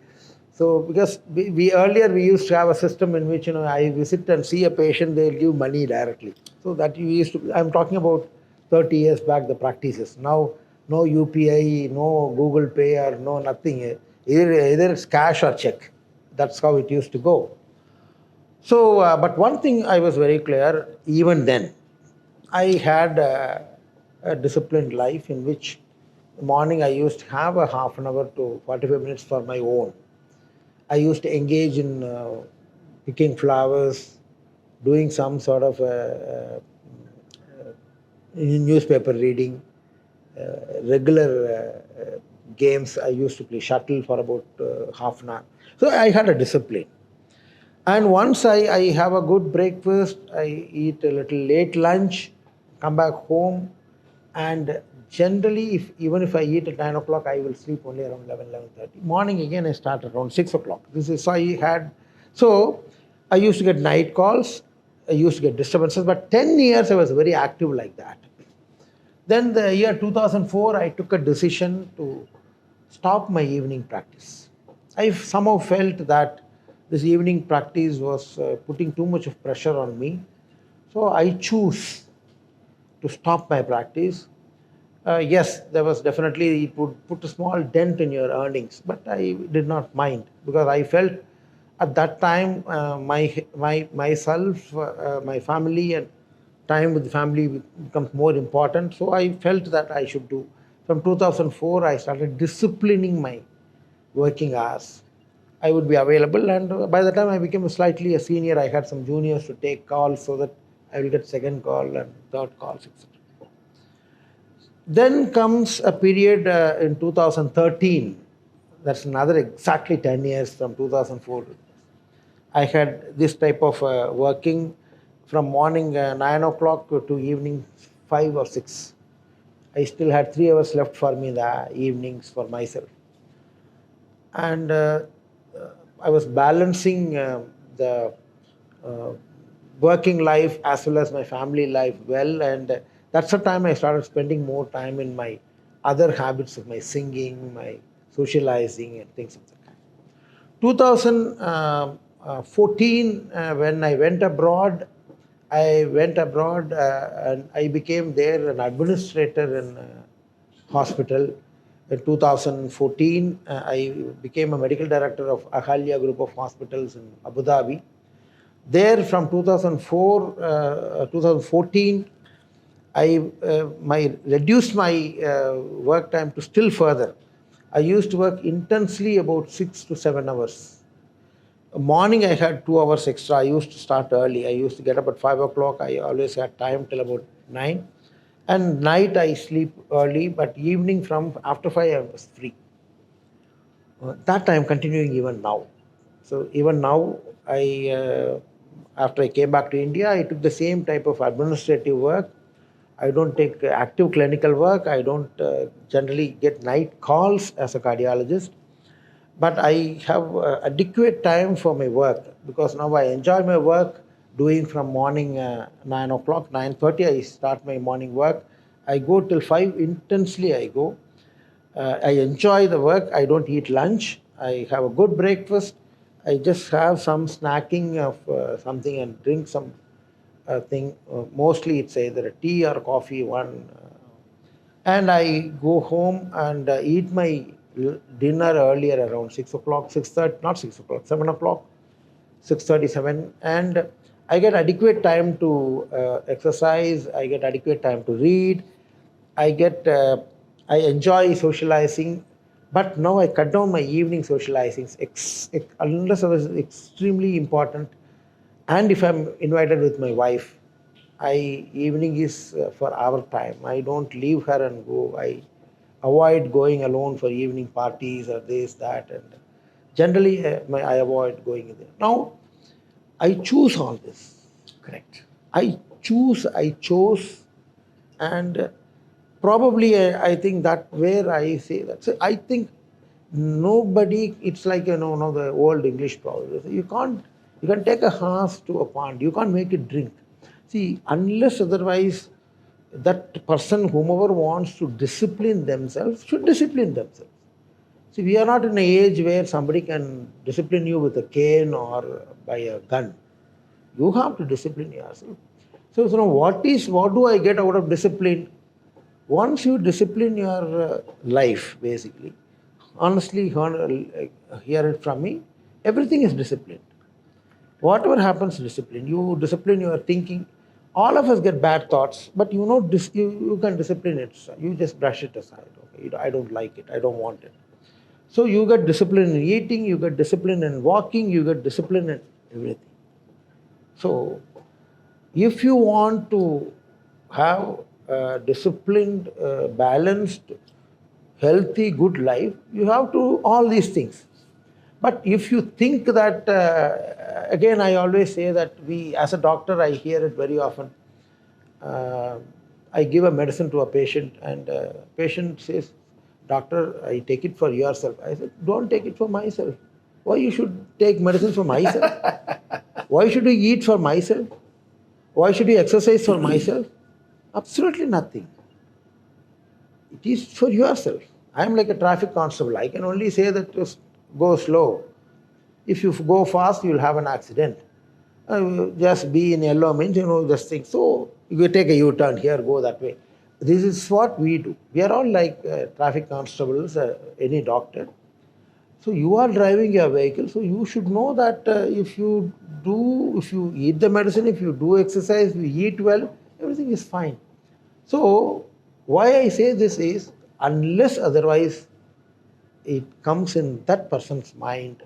So because we earlier we used to have a system in which, I visit and see a patient, they'll give money directly. So that you used to, I'm talking about 30 years back, the practices. Now, no UPI, no Google Pay, or no nothing. Either it's cash or check. That's how it used to go. So, but one thing I was very clear, even then, I had a disciplined life in which morning I used to have a half an hour to 45 minutes for my own. I used to engage in picking flowers, doing some sort of newspaper reading, regular games. I used to play shuttle for about half an hour. So I had a discipline. And once I have a good breakfast, I eat a little late lunch, come back home, and generally, even if I eat at 9 o'clock, I will sleep only around 11:30. Morning again, I start around 6 o'clock. This is, so I used to get night calls, I used to get disturbances, but 10 years I was very active like that. Then the year 2004, I took a decision to stop my evening practice. I somehow felt that this evening practice was putting too much of pressure on me. So I choose to stop my practice. Yes, there was definitely, it would put a small dent in your earnings, but I did not mind because I felt at that time myself, my family, and time with the family becomes more important. So I felt that I should do. From 2004, I started disciplining my working hours. I would be available, and by the time I became slightly a senior, I had some juniors to take calls so that I will get second call and third calls, etc. Then comes a period in 2013. That's another exactly 10 years from 2004. I had this type of working from morning 9 o'clock to evening 5 or 6. I still had 3 hours left for me in the evenings for myself. And I was balancing the uh, working life as well as my family life well, and that's the time I started spending more time in my other habits of my singing, my socializing, and things of that kind. 2014, when I went abroad, and I became there an administrator in hospital. In 2014, I became a medical director of Ahalya Group of Hospitals in Abu Dhabi. There, from 2014, I reduced my work time to still further. I used to work intensely about 6 to 7 hours. Morning, I had 2 hours extra. I used to start early. I used to get up at 5 o'clock. I always had time till about 9. And night, I sleep early, but evening from after 5, I was free. That I am continuing even now. So even now, after I came back to India, I took the same type of administrative work. I don't take active clinical work. I don't generally get night calls as a cardiologist. But I have adequate time for my work because now I enjoy my work doing from morning 9 o'clock, 9:30 I start my morning work. I go till 5 intensely I go. I enjoy the work. I don't eat lunch. I have a good breakfast. I just have some snacking of something and drink some thing. Mostly it's either a tea or coffee, one. And I go home and eat my dinner earlier around 6 o'clock, 6:30, not 6 o'clock, 7 o'clock, 6:37. And I get adequate time to exercise. I get adequate time to read. I enjoy socializing, but now I cut down my evening socializing unless it was extremely important. And if I'm invited with my wife, evening is for our time. I don't leave her and go. I avoid going alone for evening parties or this, that, and generally I avoid going there. Now, I choose all this. Correct. I chose, and probably I think that where I say that. So I think nobody, it's like, the old English proverb. You can take a horse to a pond. You can't make it drink. See, unless otherwise, that person, whomever wants to discipline themselves, should discipline themselves. See, we are not in an age where somebody can discipline you with a cane or by a gun. You have to discipline yourself. So, what do I get out of discipline? Once you discipline your life, basically, honestly, hear it from me, everything is disciplined. Whatever happens, discipline. You discipline your thinking. All of us get bad thoughts, but you can discipline it. You just brush it aside. Okay, I don't like it. I don't want it. So you get discipline in eating, you get discipline in walking, you get discipline in everything. So if you want to have a disciplined, balanced, healthy, good life, you have to all these things. But if you think that, again, I always say that as a doctor, I hear it very often. I give a medicine to a patient, and patient says, "Doctor, I take it for yourself." I said, "Don't take it for myself. Why you should take medicine for myself? Why should you eat for myself? Why should you exercise for myself? Absolutely nothing. It is for yourself. I am like a traffic constable. I can only say that just go slow. If you go fast, you will have an accident. Just be in yellow means, just think. So you take a U-turn here, go that way. This is what we do. We are all like traffic constables, any doctor. So you are driving your vehicle, so you should know that if you eat the medicine, if you do exercise, if you eat well, everything is fine. So why I say this is, unless otherwise it comes in that person's mind,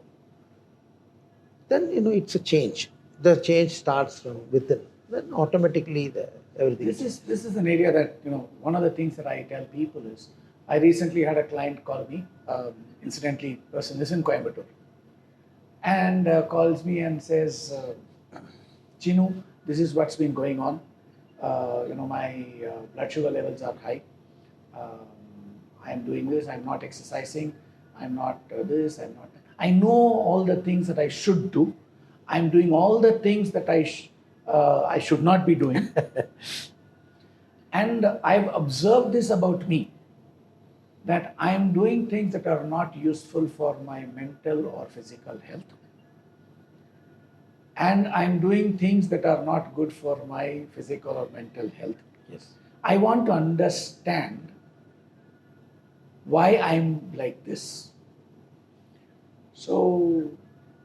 then it's a change. The change starts from within. Then automatically everything. This is an area that, one of the things that I tell people is, I recently had a client call me, incidentally, person is in Coimbatore, and calls me and says, "Cheenu, this is what's been going on. My blood sugar levels are high. I'm doing this, I'm not exercising, I'm not this, I'm not that. I know all the things that I should do. I'm doing all the things that I should not be doing. And I've observed this about me, that I am doing things that are not useful for my mental or physical health. And I'm doing things that are not good for my physical or mental health. Yes. I want to understand why I'm like this." So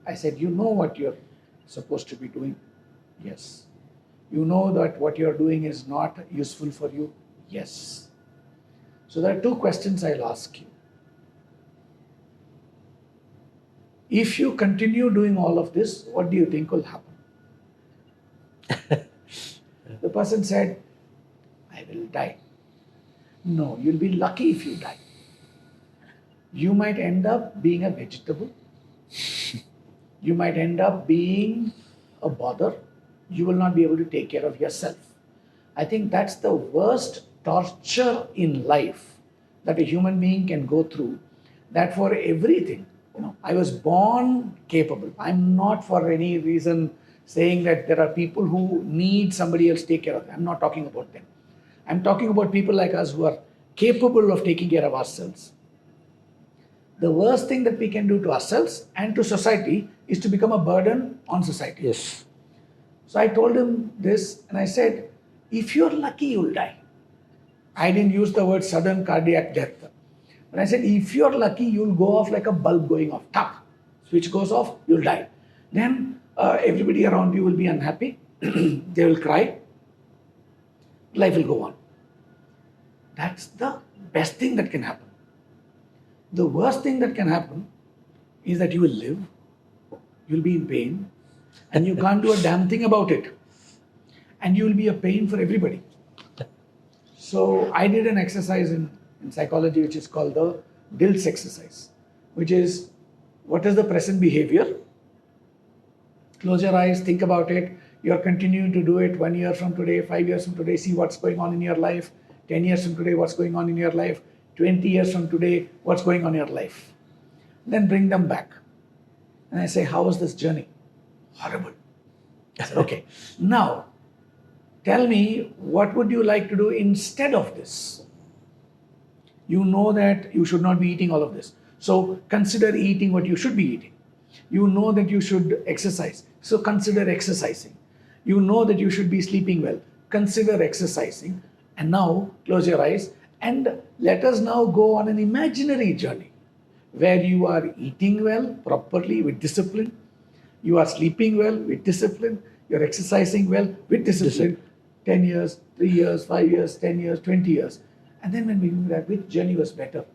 I said, "You know what you're supposed to be doing?" "Yes." "You know that what you're doing is not useful for you?" "Yes." So there are two questions I'll ask you. If you continue doing all of this, what do you think will happen? The person said, "I will die." "No, you'll be lucky if you die. You might end up being a vegetable. You might end up being a bother. You will not be able to take care of yourself." I think that's the worst torture in life that a human being can go through, that for everything, I was born capable. I'm not for any reason saying that there are people who need somebody else to take care of them. I'm not talking about them. I'm talking about people like us who are capable of taking care of ourselves. The worst thing that we can do to ourselves and to society is to become a burden on society. Yes. So I told him this, and I said, if you're lucky, you'll die. I didn't use the word sudden cardiac death. But I said, if you're lucky, you'll go off like a bulb going off. Tap. Switch goes off, you'll die. Then everybody around you will be unhappy. They will cry. Life will go on. That's the best thing that can happen. The worst thing that can happen is that you will live, you'll be in pain, and you can't do a damn thing about it. And you will be a pain for everybody. So I did an exercise in psychology which is called the DILS exercise, which is, what is the present behavior? Close your eyes, think about it. You're continuing to do it 1 year from today, 5 years from today, see what's going on in your life. 10 years from today, what's going on in your life? 20 years from today, what's going on in your life? Then bring them back. And I say, how was this journey? Horrible. I said, okay. Now, tell me, what would you like to do instead of this? You know that you should not be eating all of this. So consider eating what you should be eating. You know that you should exercise. So consider exercising. You know that you should be sleeping well. Consider exercising. And now close your eyes and let us now go on an imaginary journey where you are eating well, properly, with discipline. You are sleeping well, with discipline. You're exercising well, with discipline. 10 years, 3 years, 5 years, 10 years, 20 years. And then when we do that, which journey was better?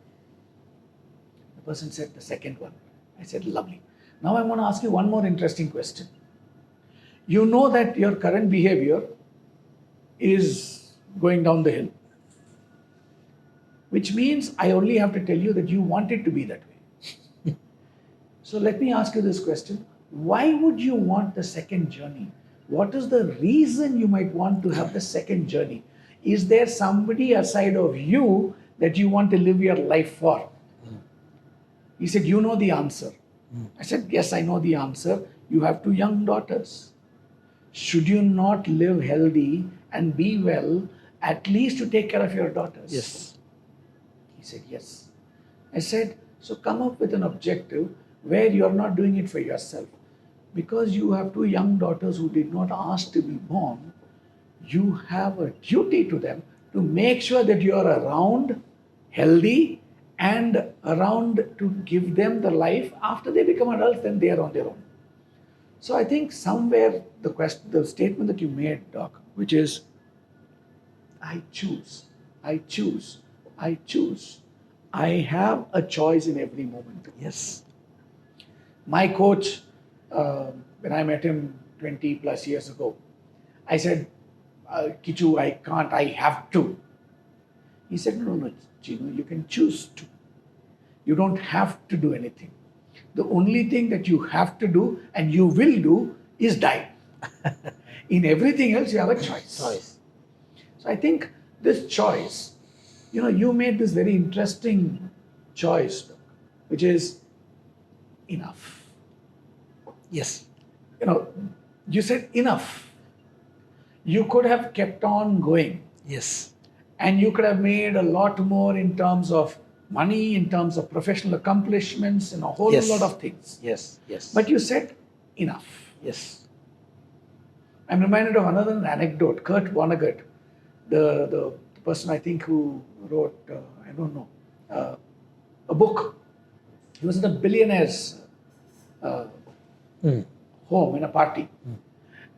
The person said the second one. I said, lovely. Now I want to ask you one more interesting question. You know that your current behavior is going down the hill, which means I only have to tell you that you want it to be that way. So let me ask you this question. Why would you want the second journey? What is the reason you might want to have the second journey? Is there somebody aside of you that you want to live your life for? He said, you know the answer. I said, yes, I know the answer. You have 2 young daughters. Should you not live healthy and be well, at least to take care of your daughters? Yes. He said, yes. I said, so come up with an objective where you're not doing it for yourself. Because you have 2 young daughters who did not ask to be born, you have a duty to them to make sure that you are around, healthy, and around to give them the life after they become adults, then they are on their own. So I think somewhere the statement that you made, Doc, which is, I choose, I choose, I choose. I have a choice in every moment. Yes. My coach, when I met him 20 plus years ago, I said, Kichu, I can't, I have to. He said, no, Cheenu, you can choose to. You don't have to do anything. The only thing that you have to do and you will do is die. In everything else, you have a choice. So I think this choice, you made this very interesting choice, which is enough. Yes. You said enough. You could have kept on going. Yes. And you could have made a lot more in terms of money, in terms of professional accomplishments, and a whole lot of things. Yes. Yes. But you said enough. Yes. I'm reminded of another anecdote. Kurt Vonnegut, the person I think who wrote, a book. He was in a billionaire's home in a party.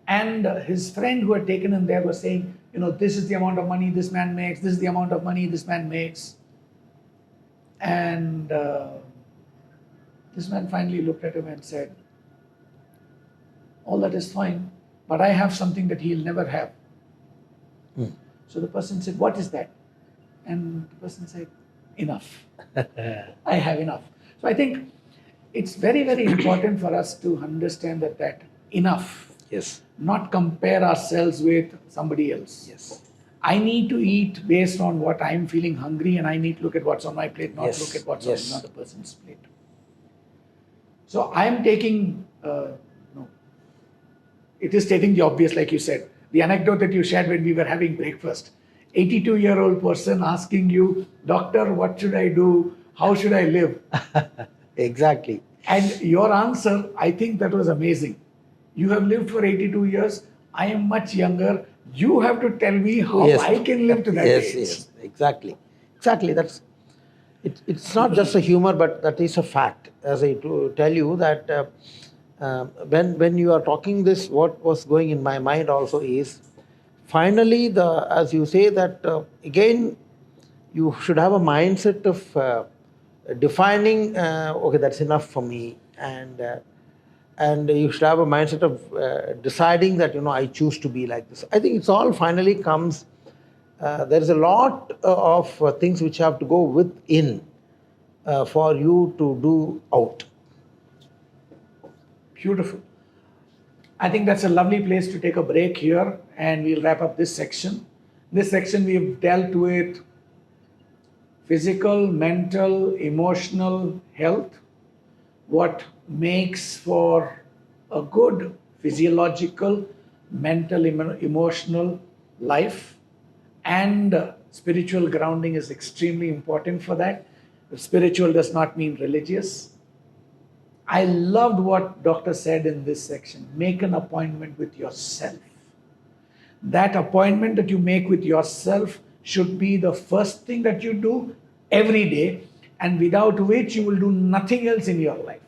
And his friend who had taken him there was saying, this is the amount of money this man makes, this is the amount of money this man makes. And this man finally looked at him and said, all that is fine, but I have something that he'll never have. So the person said, what is that? And the person said, enough. I have enough. So I think it's very, very important for us to understand that enough. Yes. Not compare ourselves with somebody else. Yes. I need to eat based on what I'm feeling hungry, and I need to look at what's on my plate, not look at what's on another person's plate. So I'm taking, it is stating the obvious, like you said. The anecdote that you shared when we were having breakfast. 82-year-old person asking you, doctor, what should I do? How should I live? Exactly. And your answer, I think that was amazing. You have lived for 82 years. I am much younger. You have to tell me how I can live to that age. Yes, exactly. It's not just a humor, but that is a fact. As I tell you that when you are talking this, what was going in my mind also is, finally, as you say that again, you should have a mindset of defining, okay, that's enough for me, and you should have a mindset of deciding that, I choose to be like this. I think it's all finally comes, there is a lot of things which have to go within for you to do out. Beautiful. I think that's a lovely place to take a break here, and we'll wrap up this section. This section we have dealt with physical, mental, emotional health, what makes for a good physiological, mental, emotional life, and spiritual grounding is extremely important for that. Spiritual does not mean religious. I loved what doctor said in this section. Make an appointment with yourself. That appointment that you make with yourself should be the first thing that you do every day, and without which you will do nothing else in your life.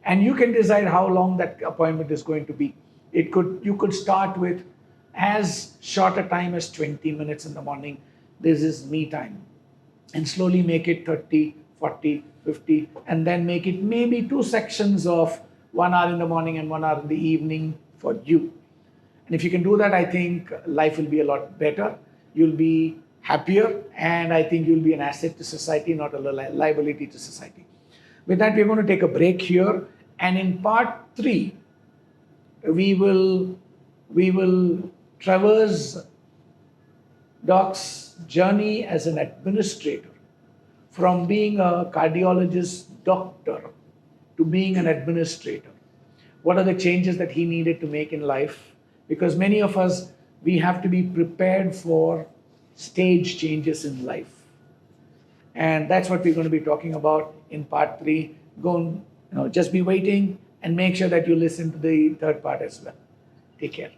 And you can decide how long that appointment is going to be. You could start with as short a time as 20 minutes in the morning. This is me time. And slowly make it 30, 40, 50, and then make it maybe 2 sections of 1 hour in the morning and 1 hour in the evening for you. And if you can do that, I think life will be a lot better. You'll be happier, and I think you'll be an asset to society, not a liability to society. With that, we're going to take a break here. And in part 3, we will traverse Doc's journey as an administrator, from being a cardiologist doctor to being an administrator. What are the changes that he needed to make in life? Because many of us, we have to be prepared for stage changes in life. And that's what we're going to be talking about in part 3. Just be waiting and make sure that you listen to the third part as well. Take care.